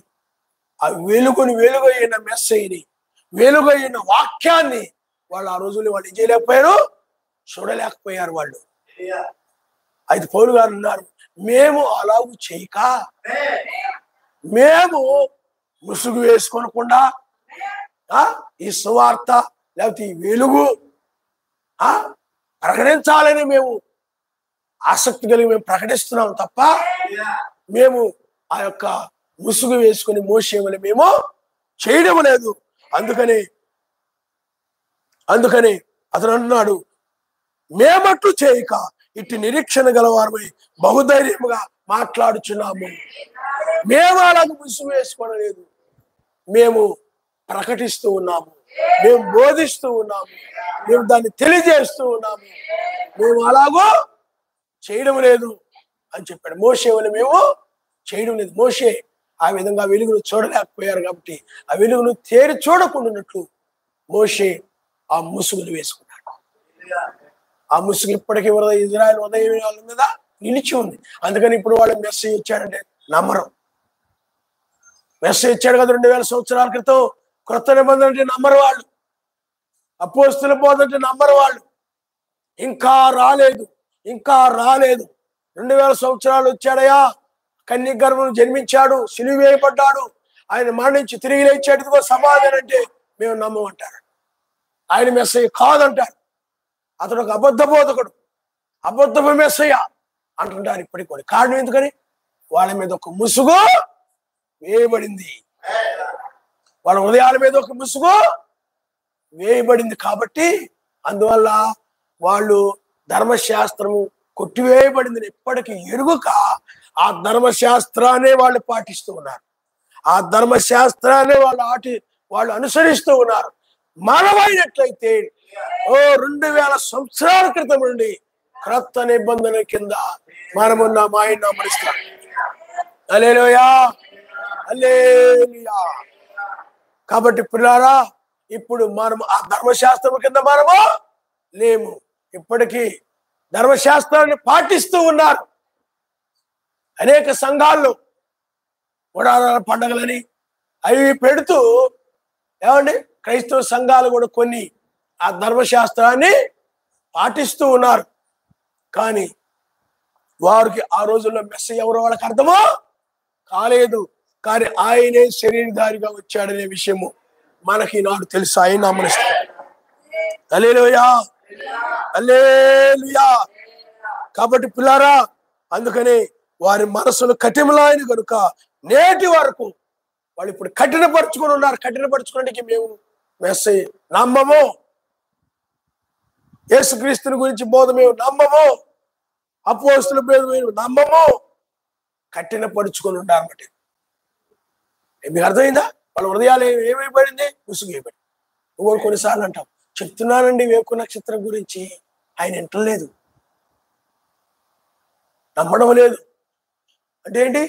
ఆ వెలుగుని, వెలుగైన మెస్సీని, వెలుగైన వాక్యాన్ని వాళ్ళు ఆ రోజుల్లో వాళ్ళు ఏం చేయలేకపోయారు, చూడలేకపోయారు వాళ్ళు. అయితే పౌలు గారు అన్నారు, మేము అలాగూ చేయక, మేము ముసుగు వేసుకోనకుండా ఈ సువార్త లేకపోతే ఈ వెలుగు ప్రకటించాలని మేము ఆసక్తి కలిగి మేము ప్రకటిస్తున్నాం తప్ప మేము ఆ యొక్క ముసుగు వేసుకుని మోసేమని మేము చేయడం లేదు. అందుకని అతను అంటున్నాడు, మేమట్లు చేయక ఇట్టి నిరీక్షణ గలవారమై బహుధైర్యముగా మాట్లాడుచున్నాము. మేము అలాగ ముసుగు వేసుకోవడం లేదు, మేము ప్రకటిస్తూ ఉన్నాము, మేము బోధిస్తూ ఉన్నాము, మేము దాన్ని తెలియజేస్తూ ఉన్నాము. మేము అలాగో చేయడం లేదు అని చెప్పాడు. మోషే వల్ల మేము చేయడం లేదు. మోషే ఆ విధంగా వెలుగును చూడలేకపోయారు కాబట్టి ఆ వెలుగును తేరి చూడకుండాన్నట్లు మోషే ఆ ముసుగులు వేసుకున్నాడు. ఆ ముసుగు ఇప్పటికీ ఇజ్రాయెల్ ఉదయం మీద నిలిచి ఉంది. అందుకని ఇప్పుడు వాళ్ళు మెస్సేజ్ ఇచ్చాడంటే నమ్మరు. మెస్సేజ్ ఇచ్చాడు కదా 2000 సంవత్సరాల క్రితం, క్రొత్త నిబంధన అంటే నమ్మరు వాళ్ళు, అపోస్తుల బోధ అంటే నమ్మరు వాళ్ళు. ఇంకా రాలేదు, ఇంకా రాలేదు. 2000 సంవత్సరాలు వచ్చాడయా, కన్య గర్భం జన్మించాడు, సిలువ వేయబడ్డాడు, ఆయన మరణించి తిరిగి లేచాడు, ఇదిగో సమాధానం అంటే మేము నమ్మమంటారు. ఆయన మెస్సయ్య కాదంటారు. అతడు ఒక అబద్ధ బోధకుడు, అబద్ధపు మెస్సయ్య అంటుంటారు ఇప్పటికి కూడా. కారణం ఎందుకని? వాళ్ళ మీద ఒక ముసుగు వేయబడింది, వాళ్ళ హృదయాల మీద ఒక ముసుగు వేయబడింది కాబట్టి అందువల్ల వాళ్ళు ధర్మశాస్త్రము కొట్టివేయబడిందని ఎప్పటికీ ఎరుగక ఆ ధర్మశాస్త్రాన్ని వాళ్ళు పాటిస్తూ ఉన్నారు, ఆ ధర్మశాస్త్రాన్ని వాళ్ళు అనుసరిస్తూ ఉన్నారు. మనమైనట్లయితే 2000 సంవత్సరాల క్రితం నుండి క్రొత్త నిబంధన కింద మనమున్నాం. ఆయన నమస్కారం. హల్లెలూయా, హల్లెలూయా. కాబట్టి పిల్లారా, ఇప్పుడు మనము ఆ ధర్మశాస్త్రం కింద మనము లేము. ఇప్పటికీ ధర్మశాస్త్రాన్ని పాటిస్తూ ఉన్నారు. అనేక సంఘాల్లో ఉడారాల పండుగలని అవి పెడుతూ ఏమండి క్రైస్తవ సంఘాలు కూడా కొన్ని ఆ ధర్మశాస్త్రాన్ని పాటిస్తూ ఉన్నారు. కానీ వారికి ఆ రోజుల్లో మెస్సయ్య ఎవరో వాళ్ళకి అర్థమో కాలేదు. కానీ ఆయనే శరీరధారిగా వచ్చాడనే విషయము మనకి ఈనాడు తెలుసు. ఆయన నమస్కారం. హల్లెలూయా, హల్లెలూయా. కాబట్టి పిల్లారా, అందుకని వారి మనసులు కఠినమైన కనుక నేటి వరకు వాళ్ళు ఇప్పుడు కఠినపరుచుకొని ఉన్నారు. కఠినపరుచుకోవడానికి మేము మెస్సయ్య నమ్మము, యేసుక్రీస్తుని గురించి బోధ మేము నమ్మము, అపోస్తుల బోధ మేము నమ్మము, కఠినపరుచుకొని ఉన్నారన్నమాట. మీకు అర్థమైందా? వాళ్ళ హృదయాలు ఏమైపోయింది? ముసుగైపోయింది. నువ్వు కొన్నిసార్లు అంటావు, చెప్తున్నానండి వేకు నక్షత్రం గురించి, ఆయన వింటలేదు, నమ్మడం లేదు అంటే ఏంటి?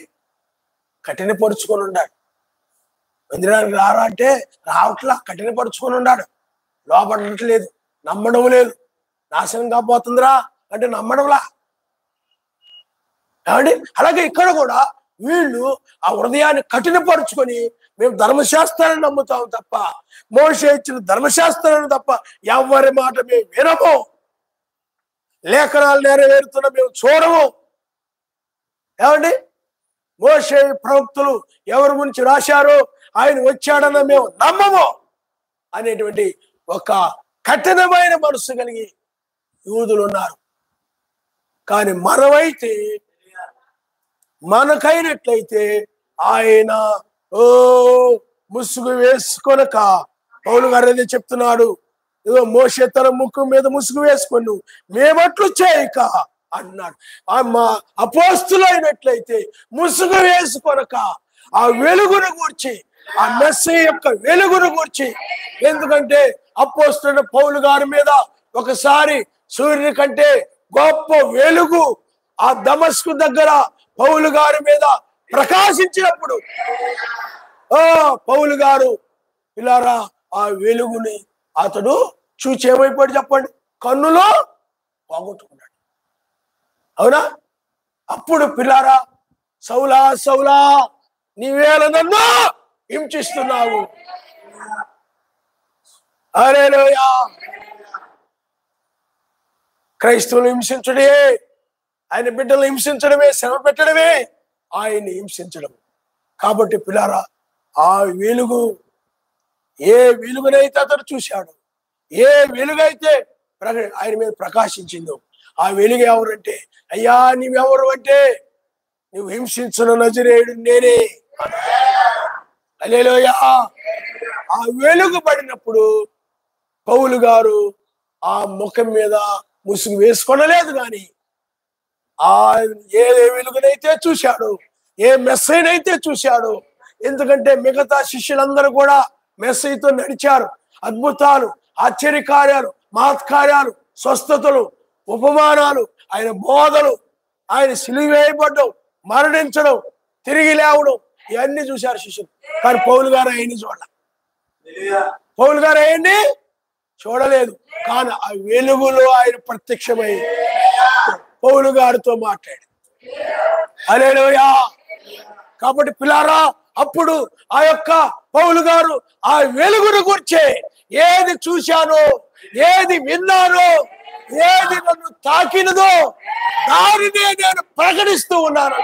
కఠినపరుచుకొని ఉన్నాడు. మందిరానికి రారా అంటే రావట్లా, కఠినపరుచుకొని ఉన్నాడు, లోపడట్లేదు, నమ్మడం లేదు. నాశనం కాబోతుందిరా అంటే నమ్మడంలా. ఏమండి? అలాగే ఇక్కడ కూడా వీళ్ళు ఆ హృదయాన్ని కఠినపరుచుకొని మేము ధర్మశాస్త్రాన్ని నమ్ముతాం తప్ప, మోషే ఇచ్చిన ధర్మశాస్త్రాన్ని తప్ప ఎవరి మాట మేము వినము, లేఖనాలు నెరవేరుతున్న మేము చూడము. ఏమండి? మోషే ప్రవక్తలు ఎవరి గురించి రాశారో ఆయన వచ్చాడన్న మేము నమ్మము అనేటువంటి ఒక కఠినమైన మనసు కలిగి యూదులు ఉన్నారు. కానీ మనకైనట్లయితే ఆయన ముసుగు వేసుకొనక, పౌలు గారు అదే చెప్తున్నాడు, ఏదో మోషే తన ముఖం మీద ముసుగు వేసుకొని మేమట్లు చేయక అన్నాడు. మా అపోస్తులైనట్లయితే ముసుగు వేసుకొనక ఆ వెలుగును గూర్చి, ఆ మెస్సయ్య యొక్క వెలుగును గూర్చి, ఎందుకంటే అపోస్తులైన పౌలు గారి మీద ఒకసారి సూర్యుని కంటే గొప్ప వెలుగు ఆ దమస్కు దగ్గర పౌలు గారి మీద ప్రకాశించినప్పుడు పౌలు గారు పిల్లారా ఆ వెలుగుని అతడు చూచి ఏమైపోయాడు చెప్పండి? కన్నులో పోగొట్టుకున్నాడు. అవునా? అప్పుడు పిల్లారా, సౌలా సౌలా నీవేళ నన్ను హింసిస్తున్నావు. హల్లెలూయా. క్రైస్తవులు హింసించడే, ఆయన బిడ్డలు హింసించడమే, శ్రమ పెట్టడమే ఆయన్ని హింసించడం. కాబట్టి పిల్లారా, ఆ వెలుగు ఏ వెలుగునైతే అతను చూశాడు, ఏ వెలుగైతే ఆయన మీద ప్రకాశించిందో ఆ వెలుగు ఎవరంటే, అయ్యా నీవెవరు అంటే, నువ్వు హింసించిన నజరేయుడు నేనే. హల్లెలూయా. ఆ వెలుగు పడినప్పుడు పౌలు గారు ఆ ముఖం మీద ముసుగు వేసుకొనలేదు. కానీ ఆ ఏ వెలుగునైతే చూశాడు, ఏ మెస్సయ్యనైతే చూశాడు, ఎందుకంటే మిగతా శిష్యులందరూ కూడా మెస్సయ్యతో నడిచారు. అద్భుతాలు, ఆశ్చర్యకార్యాలు, మహత్కార్యాలు, స్వస్థతలు, ఉపమానాలు, ఆయన బోధలు, ఆయన సిలువ వేయబడ్డం, మరణించడం, తిరిగి లేవడం, ఇవన్నీ చూశారు శిష్యులు. కానీ పౌలు గారు ఆయన్ని చూడలేదు. కానీ ఆ వెలుగులో ఆయన ప్రత్యక్షమై పౌలు గారితో మాట్లాడి. హల్లెలూయా. కాబట్టి పిల్లారా, అప్పుడు ఆ యొక్క పౌలు గారు ఆ వెలుగును గుర్చే, ఏది చూశానో, ఏది విన్నానో, ఏది నన్ను తాకినదో దానినే నేను ప్రకటిస్తూ ఉన్నాను.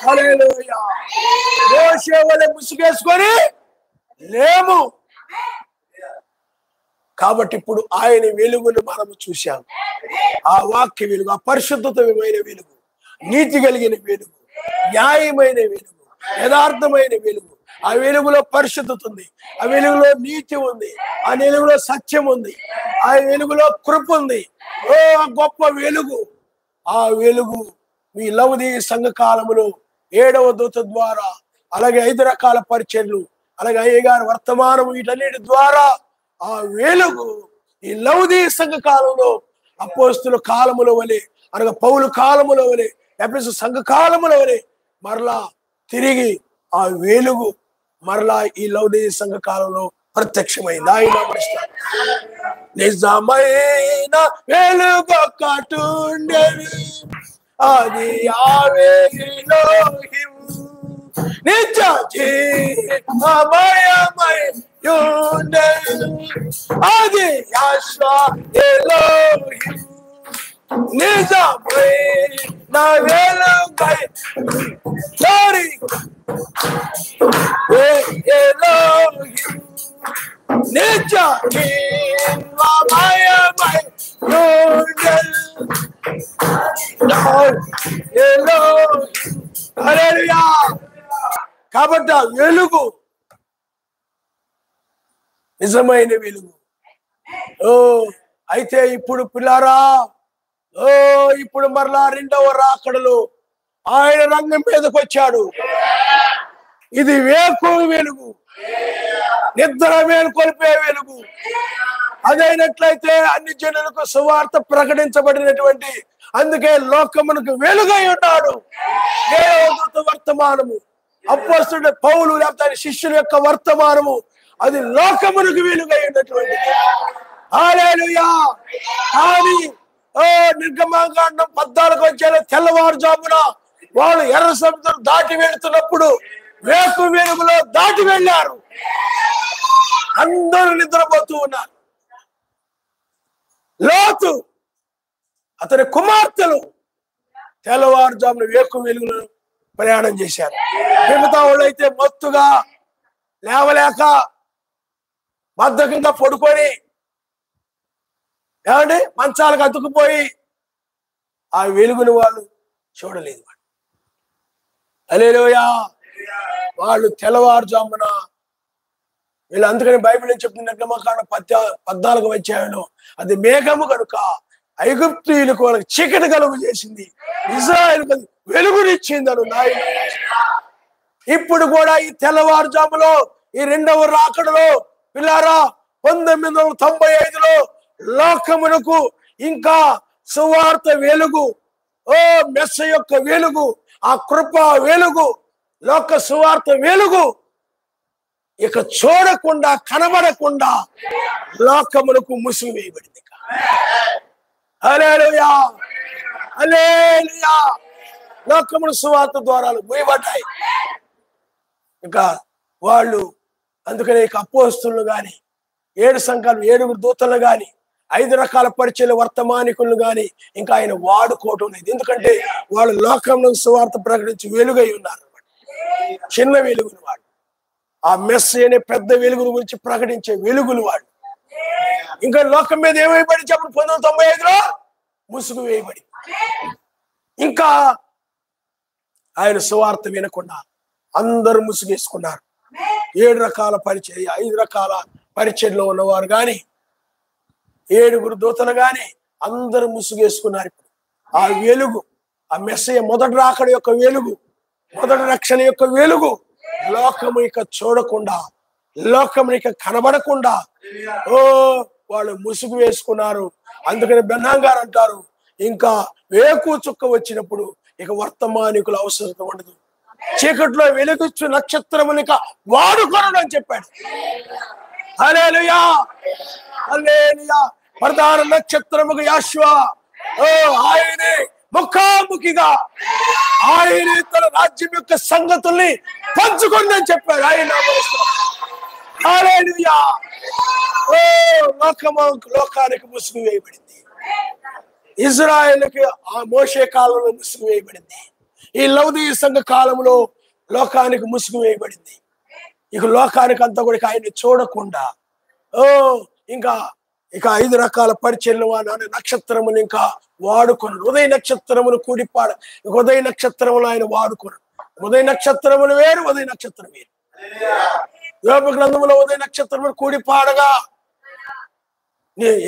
హల్లెలూయా. మోషే వలె ముసుగేసుకొని లేము. కాబట్టి ఇప్పుడు ఆయన వెలుగును మనము చూశాము. ఆ వాక్య వెలుగు, ఆ పరిశుద్ధమైన వెలుగు, నీతి కలిగిన వెలుగు, న్యాయమైన వెలుగు, యథార్థమైన వెలుగు. ఆ వెలుగులో పరిశుద్ధత ఉంది, ఆ వెలుగులో నీతి ఉంది, ఆ వెలుగులో సత్యం ఉంది, ఆ వెలుగులో కృప ఉంది. గొప్ప వెలుగు. ఆ వెలుగు మీ లవదీయ సంఘ కాలములో 7వ దూత ద్వారా, అలాగే 5 రకాల పరిచర్లు, అలాగే అయ్యగారి వర్తమానం వీటన్నిటి ద్వారా ఆ వెలుగు ఈ లౌదీ సంఘ కాలంలో అపోస్తుల కాలముల వలె అనగా పౌలు కాలముల వలె ఎఫెసు సంఘ కాలముల వలె మరలా తిరిగి ఆ వెలుగు మరలా ఈ లౌదీ సంఘ కాలంలో ప్రత్యక్షమైంది. ఆయన నిజమైన వెలుగొకటుండెను, అది ఆవేలోహిం నిజ జీవమయమై ఉండెను, అది యెహోవా ఎలోహిం నిజమైన వెలుగై ఎలోహిం నిజ జీవమయమై ఉండెను ఎలోహిం. హల్లెలూయా. కాబట్టి ఆ వెలుగు నిజమైన వెలుగు. అయితే ఇప్పుడు పిల్లారా, ఇప్పుడు మరలా రెండవ రాకడలో ఆయన రంగం మీదకి వచ్చాడు. ఇది వేకు వెలుగు, నిద్ర మేలుకొల్పే వెలుగు. అదైనట్లయితే అన్ని జనులకు సువార్త ప్రకటించబడినటువంటి, అందుకే లోకమునకు వెలుగై ఉన్నాడు. దేవదూత వర్తమానము, అపోస్తలుడైన పౌలు లేకపోతే ఆయన శిష్యుల యొక్క వర్తమానము, అది లోకమునకు వెలుగై ఉన్నటువంటి. హల్లెలూయా. కానీ నిర్గమకాండం 14 వచ్చేలా తెల్లవారుజామున వాళ్ళు ఎర్ర సముద్రం దాటి వెళుతున్నప్పుడు వేకు వెలుగులో దాటి వెళ్ళారు. అందరూ నిద్రపోతూ ఉన్నారు. లోతు అతని కుమార్తెలు తెల్లవారుజామున వేకు వెలుగులో ప్రయాణం చేశారు. మిగతా వాళ్ళు అయితే మత్తుగా లేవలేక బద్ధకంగా పడుకొని ఏమండి మంచాలకు అతుకుపోయి ఆ వెలుగుని వాళ్ళు చూడలేదు. హల్లెలూయా. వాళ్ళు తెల్లవారుజామున వీళ్ళు, అందుకని బైబిల్ చెప్తున్న నిర్గమకాండం 14 అధ్యాయంలో అది మేఘము కనుక ఐగుప్తీయులకు వాళ్ళకి చీకటి కలుగు చేసింది, ఇశ్రాయేలుకు వెలుగునిచ్చింది అను నాయన. ఇప్పుడు కూడా ఈ తెల్లవారుజాములో ఈ రెండవ రాకడలో పిల్లారా 1995లో లోకమునకు ఇంకా సువార్త వెలుగు, మెస్స యొక్క వెలుగు, ఆ కృప వెలుగు, లోక సువార్త వెలుగు ఇక చూడకుండా కనబడకుండా లోకమునకు ముసుగు వేయబడింది. హల్లెలూయా, హల్లెలూయా. లోకమును సువార్త ద్వారాలు మూయబడ్డాయి. ఇంకా వాళ్ళు అందుకనే ఇక అపోస్తలులు గాని 7 సంఘాలు 7 దూతలు గాని 5 రకాల పరిచయ వర్తమానికులను గాని ఇంకా ఆయన వాడుకోవటం లేదు. ఎందుకంటే వాళ్ళు లోకంలో సువార్త ప్రకటించి వెలుగై ఉన్నారు. చిన్న వెలుగులు వాడు, ఆ మెస్సీ అనే పెద్ద వెలుగుల గురించి ప్రకటించే వెలుగులు వాడు. ఇంకా లోకం మీద ఏమైపడి చెప్పండి, 1995లో ముసుగు వేయబడి ఇంకా ఆయన సువార్త వినకుండా అందరూ ముసుగేసుకున్నారు. 7 రకాల పరిచయ 5 రకాల పరిచయలో ఉన్నవారు గాని 7 దూతలు గాని అందరూ ముసుగేసుకున్నారు. ఇప్పుడు ఆ వెలుగు, ఆ మెస్సయ్య మొదటి రాకడ యొక్క వెలుగు, మొదటి రక్షణ యొక్క వెలుగు లోకము ఇక చూడకుండా, లోకము ఇక కనబడకుండా వాళ్ళు ముసుగు వేసుకున్నారు. అందుకని బెన్నాం గారు అంటారు, ఇంకా వేకు చుక్క వచ్చినప్పుడు ఇక వర్తమానికుల అవసరం ఉండదు, చీకట్లో వెలుగుచ్చు నక్షత్రమునిక వాడుకొనడు అని చెప్పాడు. హల్లెలూయా, హల్లెలూయా. ప్రధాన నక్షత్రముగా యెహోవా, ఆయనే ముఖాముఖిగా ఆయన తన రాజ్యం యొక్క సంగతుల్ని పంచుకుందని చెప్పాడు. ఆయన హల్లెలూయా. లోకానికి ముసుగు వేయబడింది, ఇజ్రాయేలుకి ఆ మోషే కాలంలో ముసుగు వేయబడింది, ఈ లౌదీయ సంఘ కాలంలో లోకానికి ముసుగు వేయబడింది. ఇక లోకానికి అంతా కూడా ఆయన చూడకుండా ఇంకా 5 రకాల పరిచయలు నక్షత్రములు ఇంకా వాడుకున్నాడు. ఉదయ నక్షత్రములు కూడిపాడ, ఉదయ నక్షత్రములు ఆయన వాడుకున్నాడు. ఉదయ నక్షత్రములు వేరు, ఉదయ నక్షత్రం వేరు. యోబు గ్రంథములో ఉదయ నక్షత్రములు కూడిపాడగా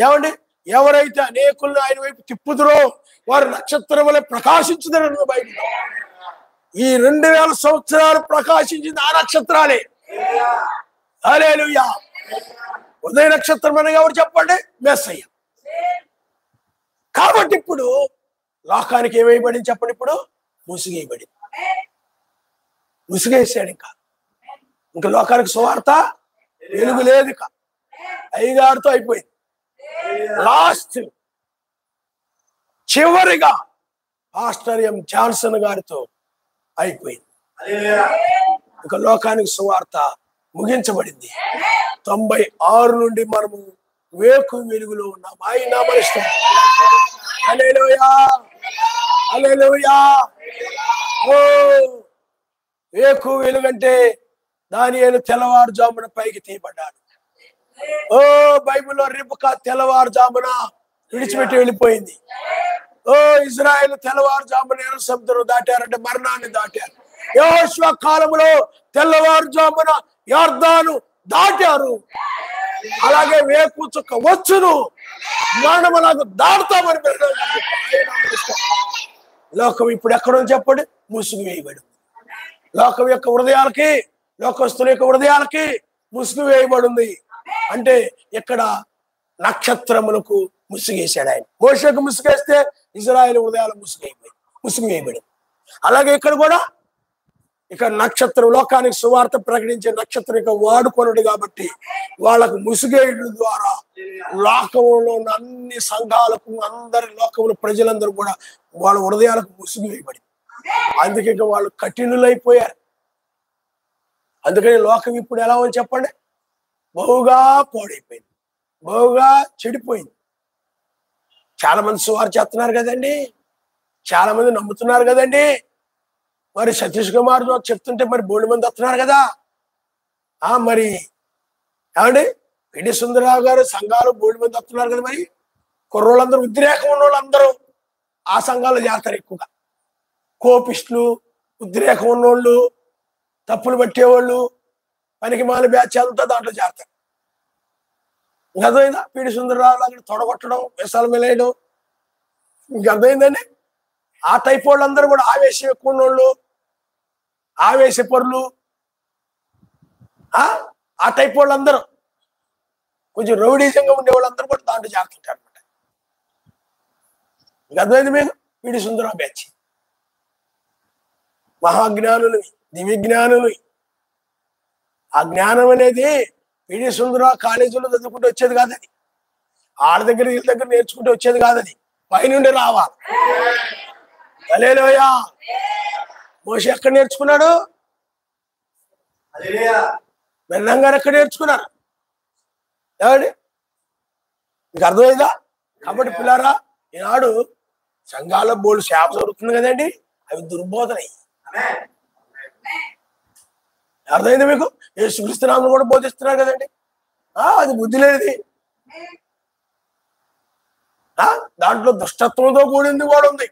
ఏమండి, ఎవరైతే అనేకులను ఆయన వైపు తిప్పుదురో వారు నక్షత్రములే ప్రకాశించుదరు. బైబిల్ ఈ 2000 సంవత్సరాలు ప్రకాశించింది ఆ నక్షత్రాలే. హల్లెలూయా. ఉదయ నక్షత్రం అని ఎవరు చెప్పండి? మెస్సయ్య. కాబట్టి ఇప్పుడు లోకానికి ఏమైబడింది చెప్పండి? ఇప్పుడు ముసుగేయబడింది. ముసుగేసాడు. ఇంకా లోకానికి సువార్త వెలుగు లేదు. ఇక అయ్యగారితో అయిపోయింది. లాస్ట్ చివరిగా పాస్టర్ ఎం జాన్సన్ గారితో అయిపోయింది. ఇక లోకానికి సువార్త ముగించబడింది. 96 నుండి మనము వేకు వెలుగులో ఉన్నాం. ఆయన మనిషి. హల్లెలూయా, హల్లెలూయా. ఓ వేకు వెలుగంటే దానియేలు తెల్లవారుజామున పైకి తీయబడ్డాడు. ఓ బైబిల్లో రిబ్కా తెల్లవారుజామున విడిచిపెట్టి వెళ్ళిపోయింది. ఓ ఇజ్రాయేల్ తెల్లవారుజామున ఎర్ర సముద్రం దాటారంటే మరణాన్ని దాటారు. యెహోషువ కాలంలో తెల్లవారుజామున యొర్దాను దాటారు. అలాగే వేకు చుక్క వచ్చును, మరణములకు దాటుతామని లోకం ఇప్పుడు ఎక్కడో చెప్పండి? ముసుగు వేయబడి. లోకం యొక్క హృదయాలకి, లోకస్తుల యొక్క హృదయాలకి ముసుగు వేయబడింది. అంటే ఇక్కడ నక్షత్రములకు ముసుగేశాడు ఆయన. మోషేకు ముసుగేస్తే ఇజ్రాయేల్ హృదయాలు ముసుగు వేయబడింది. అలాగే ఇక్కడ కూడా ఇక నక్షత్రం, లోకానికి సువార్త ప్రకటించే నక్షత్రం ఇక వాడుకొనడు కాబట్టి వాళ్ళకు ముసుగేయడం ద్వారా లోకంలో ఉన్న అన్ని సంఘాలకు, అందరి లోకంలో ప్రజలందరూ కూడా వాళ్ళ హృదయాలకు ముసుగు వేయబడింది. అందుకే ఇక వాళ్ళు కఠినులైపోయారు. అందుకని లోకం ఇప్పుడు ఎలా ఉంది చెప్పండి? బహుగా పాడైపోయింది, బహుగా చెడిపోయింది. చాలా మంది సువార్త చేస్తున్నారు కదండి, చాలా మంది నమ్ముతున్నారు కదండి. మరి సతీష్ కుమార్ చెప్తుంటే మరి బోల్డ్ మంది వస్తున్నారు కదా. మరి ఏమండి పిడి సుందరరావు గారు సంఘాలు బోల్డ్ మంది వస్తున్నారు కదా. మరి కుర్రోళ్ళందరూ, ఉద్రేకం ఉన్న వాళ్ళందరూ ఆ సంఘాల్లో చేస్తారు ఎక్కువగా. కోపిస్టులు, ఉద్రేకం ఉన్నోళ్ళు, తప్పులు పట్టేవాళ్ళు, పనికి మాల బ్యాచ్ అంతా దాంట్లో చేస్తారు. ఇంక అర్థమైందా? పిడి సుందరరావు అక్కడ తొడగొట్టడం, విశాల మెలేయడం, ఇంక అర్థమైందండి. ఆ టైప్ వాళ్ళందరూ కూడా ఆవేశం ఎక్కువ ఉన్నోళ్ళు, ఆవేశపరులు, ఆ టైప్ వాళ్ళందరూ కొంచెం రౌడీజంగా ఉండే వాళ్ళందరూ కూడా దాంట్లో చేస్తుంటారు అనమాట. ఇంక అర్థమైంది మీకు? పిడి సుందరరావు బ్యాచ్ మహాజ్ఞానులు, దివ్య జ్ఞానులు. ఆ జ్ఞానం అనేది పిడి సుందరరావు కాలేజీలో చదువుకుంటూ వచ్చేది కాదని, వాళ్ళ దగ్గర వీళ్ళ దగ్గర నేర్చుకుంటూ వచ్చేది కాదని, పైనుండి రావాలి. హల్లెలూయా. మోషే ఎక్కడ నేర్చుకున్నాడు? బెల్లం గారు ఎక్కడ నేర్చుకున్నారు? ఏమండి మీకు అర్థమైందా? కాబట్టి పిల్లారా, ఈనాడు సంఘాల బోర్డు సేవ జరుగుతుంది కదండి, అవి దుర్బోధనై. అర్థమైంది మీకు? యేసుక్రీస్తునామమును కూడా బోధిస్తున్నారు కదండి, అది బుద్ధి లేనిది. దాంట్లో దుష్టత్వంతో కూడింది కూడా ఉంది.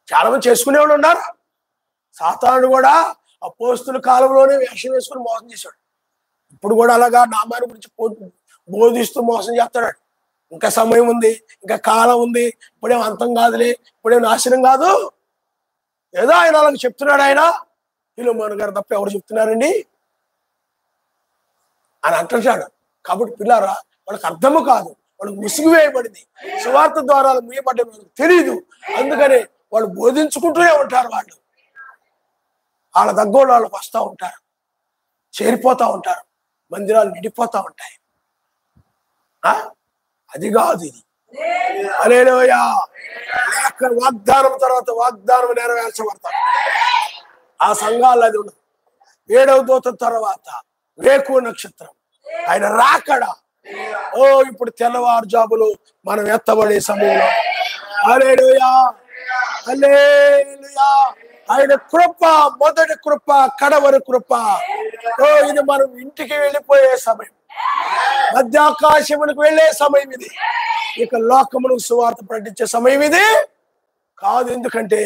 చాలా మంది చేసుకునేవాళ్ళు ఉన్నారు. సాతానుడు కూడా అపోస్తుల కాలంలోనే వేషం వేసుకుని మోసం చేశాడు. ఇప్పుడు కూడా అలాగా నామాన్ని గురించి బోధిస్తూ మోసం చేస్తాడు. ఇంకా సమయం ఉంది, ఇంకా కాలం ఉంది, ఇప్పుడేం అంతం కాదులే, ఇప్పుడేం నాశనం కాదు, ఏదో ఆయన అలాగ చెప్తున్నాడు. ఆయన ఫిలోమోను గారు తప్ప ఎవరు చెప్తున్నారండి అని అంటాడు. కాబట్టి పిల్లారా, వాళ్ళకి అర్థము కాదు, వాళ్ళకి ముసుగు వేయబడింది, సువార్త ద్వారాలు మూయబడ్డ తెలియదు. అందుకని వాళ్ళు బోధించుకుంటూనే ఉంటారు. వాళ్ళ దగ్గోళ్ళు వాళ్ళకి వస్తూ ఉంటారు, చేరిపోతూ ఉంటారు, మందిరాలు నిండిపోతూ ఉంటాయి. అది కాదు ఇది. హల్లెలూయా. వాగ్దానం తర్వాత వాగ్దానం నెరవేర్చబడతారు. ఆ సంఘాలు అది ఉండదు. 7వ దూత తర్వాత వేకు నక్షత్రం, ఆయన రాకడ. ఇప్పుడు తెల్లవారుజాములు మనం ఎత్తబడే సమయంలో హల్లెలూయా, హల్లెలూయా. ఆయన కృప, మొదటి కృప, కడవరి కృప. ఇది మనం ఇంటికి వెళ్ళిపోయే సమయం, మధ్యాకాశమునికి వెళ్ళే సమయం ఇది. ఇక లోకమును సువార్త ప్రకటించే సమయం ఇది కాదు. ఎందుకంటే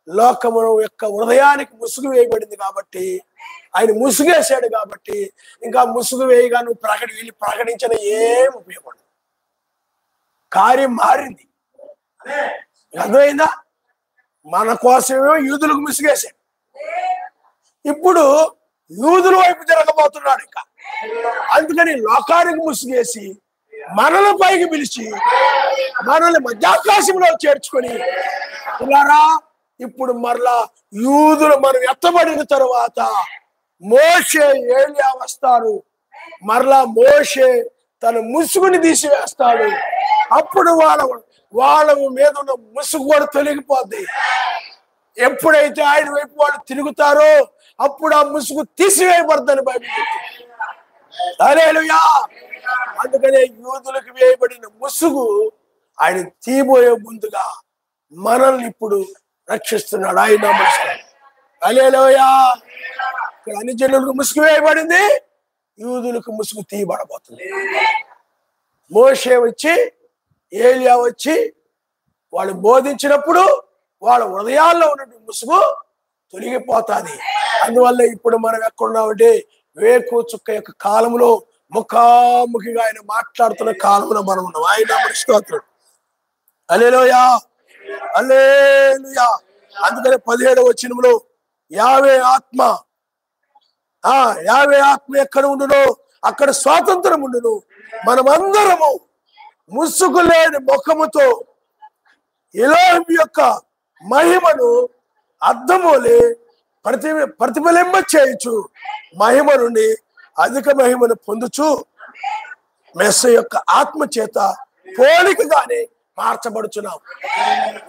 లోకము యొక్క హృదయానికి ముసుగు వేయబడింది కాబట్టి, ఆయన ముసుగేసాడు కాబట్టి, ఇంకా ముసుగు వేయగా నువ్వు వెళ్ళి ప్రకటించిన ఏం ఉపయోగపడదు. కార్యం మారింది. అర్థమైందా? మన కోసమేమో యూదులకు ముసుగేశాడు. ఇప్పుడు యూదుల వైపు తిరగబోతున్నాడు. ఇంకా అందుకని లోకానికి ముసుగేసి మనల పైకి పిలిచి మనల్ని మధ్యాకాశంలో చేర్చుకొని ఉన్నారా. ఇప్పుడు మరలా యూదులు మనం ఎత్తబడిన తరువాత మోషే ఏలియా వస్తారు. మరలా మోషే తన ముసుగుని తీసివేస్తాడు. అప్పుడు వాళ్ళ మీద ఉన్న ముసుగు కూడా తొలగిపోద్ది. ఎప్పుడైతే ఆయన వైపు వాళ్ళు తిరుగుతారో అప్పుడు ఆ ముసుగు తీసివేయబడదని బైబిల్ చెప్తుంది. హల్లెలూయా. అందుకనే యూదులకు వేయబడిన ముసుగు ఆయన తీయబోయే ముందుగా మనల్ని ఇప్పుడు రక్షిస్తున్నాడు. ఆయన నమస్కారం. హల్లెలూయా. ఇక్కడ అన్ని జనులకు ముసుగు వేయబడింది, యూదులకు ముసుగు తీయబడబోతుంది. మోషే వచ్చి ఏలియా వచ్చి వాళ్ళు బోధించినప్పుడు వాళ్ళ హృదయాల్లో ఉన్నటువంటి ముసుగు తొలగిపోతుంది. అందువల్ల ఇప్పుడు మనం ఎక్కడున్నామంటే వేకు చుక్క యొక్క కాలంలో ముఖాముఖిగా ఆయన మాట్లాడుతున్న కాలంలో మనం ఉన్నాం. ఆయన స్తోత్రం. హల్లెలూయా, హల్లెలూయా. అందుకని 17వ వచనంలో యావే ఆత్మ ఎక్కడ ఉండునో అక్కడ స్వాతంత్రం ఉండును. మనమందరము ముసుగు లేని ముఖముతో ఎలోహిం యొక్క మహిమను అద్దములే ప్రతిఫలింప చేయొచ్చు. మహిమ నుండి అధిక మహిమను పొందుచు మెస్సయ్య యొక్క ఆత్మ చేత పోలికగానే మార్చబడుచున్నాం.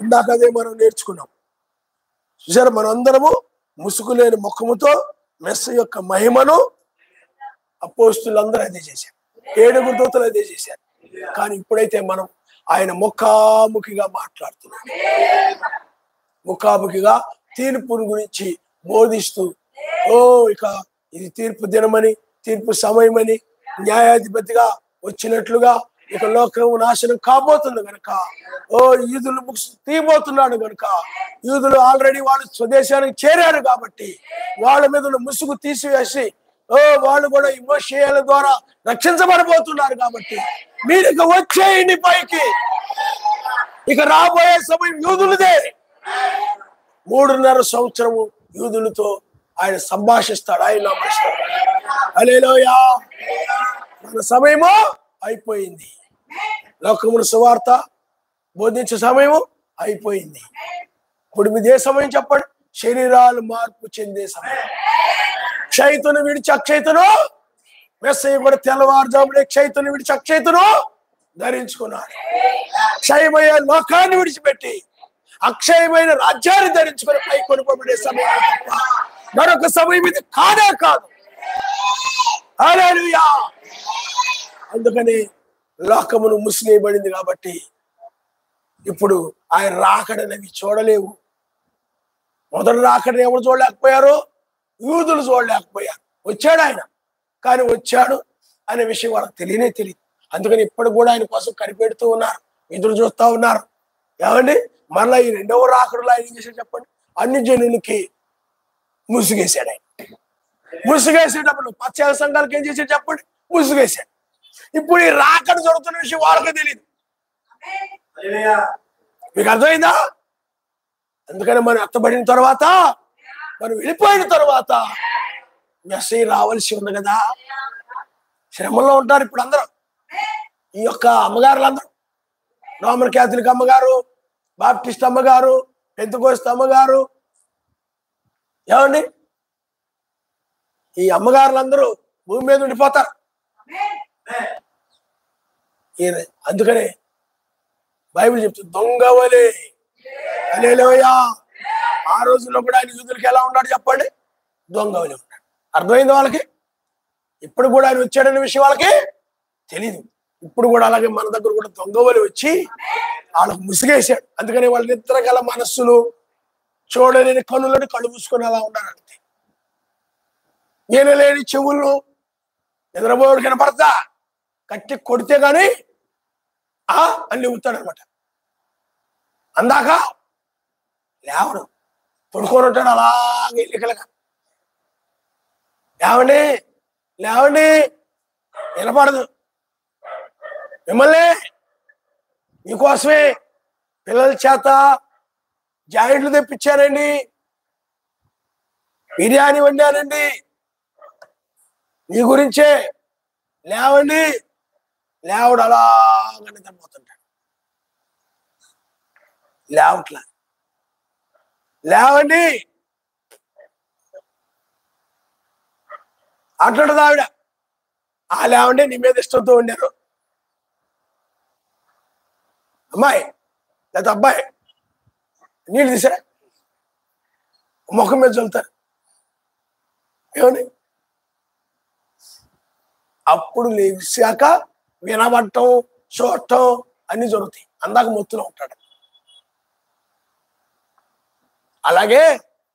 ఇందాక అదే మనం నేర్చుకున్నాం. చూసారా, మనం అందరము ముసుగు లేని ముఖముతో మెస్సయ్య యొక్క మహిమను అపోస్తులందరూ అదే చేశారు, 7 దూతలు అదే చేశారు. కానీ ఇప్పుడైతే మనం ఆయన ముఖాముఖిగా మాట్లాడుతున్నాం. ముఖాముఖిగా తీర్పుని గురించి బోధిస్తూ ఇక ఇది తీర్పు దినమని, తీర్పు సమయమని, న్యాయాధిపతిగా వచ్చినట్లుగా ఇక లోకం నాశనం కాబోతుంది కనుక యూదులు ముసుగు తీయబోతున్నాడు కనుక యూదులు ఆల్రెడీ వాళ్ళు స్వదేశానికి చేరారు కాబట్టి వాళ్ళ మీద ఉన్న ముసుగు తీసివేసి వాళ్ళు కూడా ఈ మోషేల ద్వారా రక్షించబడబోతున్నారు. కాబట్టి మీరు ఇక వచ్చేయండి పైకి. ఇక రాబోయే సమయం యూదులదే. 3.5 సంవత్సరము యూదులతో ఆయన సంభాషిస్తాడు. ఆయన నమస్కారం. హల్లెలూయా. మన సమయము అయిపోయింది. లోకమును సువార్త బోధించే సమయము అయిపోయింది. ఇప్పుడు మీదే సమయం చెప్పండి. శరీరాలు మార్పు చెందే సమయం. క్షయితను విడిచి అక్షయితను, మెస్సయ్య కూడా తెల్లవారుజామునే క్షయితను విడిచి అక్షయితను ధరించుకున్నాడు. క్షయమయ్యే లోకాన్ని విడిచిపెట్టి అక్షయమైన రాజ్యాన్ని ధరించుకొని పై కొనుకోబడే సమయం తప్ప మరొక సమయం ఇది కాదే కాదు. హల్లెలూయా. అందుకని లోకమును ముసివేయబడింది కాబట్టి ఇప్పుడు ఆయన రాకడనవి చూడలేవు. మొదటి రాకడని ఎవరు చూడలేకపోయారు? యూదులు చూడలేకపోయారు. వచ్చాడు ఆయన, కానీ వచ్చాడు అనే విషయం వాళ్ళకి తెలియదు. అందుకని ఇప్పుడు కూడా ఆయన కోసం కనిపెడుతూ ఉన్నారు, ఎదురు చూస్తూ ఉన్నారు. ఏమండి, మరలా ఈ 2వ రాకడలో ఆయన ఏం చేశాడు చెప్పండి? అన్ని జనులకి ముసుగేశాడు. ఆయన ముసుగేసేటప్పుడు పశ్చాత్త సంఘాలకు ఏం చేశాడు చెప్పండి? ముసుగేశాడు. ఇప్పుడు ఈ రాకడ జరుగుతున్న విషయం వాళ్ళకే తెలియదు. మీకు అర్థమైందా? అందుకని మనం ఎత్తబడిన తర్వాత, మనం వెళ్ళిపోయిన తర్వాత మెస్సయ్య రావాల్సి ఉంది కదా. శ్రమల్లో ఉంటారు ఇప్పుడు అందరూ. ఈ యొక్క అమ్మగారులందరూ, రోమన్ క్యాథలిక్ అమ్మగారు, బాప్టిస్ట్ అమ్మగారు, పెంతెకోస్తు అమ్మగారు, ఏమండి, ఈ అమ్మగారులందరూ భూమి మీద ఉండిపోతారు. అందుకనే బైబిల్ చెప్తుంది, దొంగవలే. హల్లెలూయా. ఆ రోజుల్లో కూడా ఆయన యూదులకు ఎలా ఉన్నాడు చెప్పండి? దొంగవలే ఉన్నాడు. అర్థమైంది వాళ్ళకి. ఇప్పుడు కూడా ఆయన వచ్చాడనే విషయం వాళ్ళకి తెలీదు. ఇప్పుడు కూడా అలాగే మన దగ్గర కూడా దొంగవలే వచ్చి వాళ్ళకు ముసిగేశాడు. అందుకని వాళ్ళ నిద్ర గల మనస్సులు, చూడలేని కన్నులను కళ్ళు మూసుకొని అలా ఉన్నారు. అంతే. వినలేని చెవులు, నిద్రపోయాడు కనపడతా కట్టి కొడితే గాని అని లేవుతాడు అనమాట. అందాక లేవడు, పడుకొని ఉంటాడు అలాగే ఎన్నికలుగా. లేవండి లేవండి వినపడదు. మిమ్మల్ని మీకోసమే పిల్లల చేత జాయింట్లు తెప్పించారండి, బిర్యానీ వండారండి, నీ గురించే. లేవండి. లేవడు అలాగా నిద్రపోతుంటాడు. లేవట్లా. లేవండి అంటాడు ఆవిడ. లేవండి నీ మీద ఇష్టంతో ఉండారు. అమ్మాయి లేదా అబ్బాయి నీళ్ళు తీసారా, ముఖం మీద చల్లుతారు. ఏమని అప్పుడు లేచాక వినబడటం, చూడటం అన్ని జరుగుతాయి. అందాక మొత్తులో ఉంటాడు. అలాగే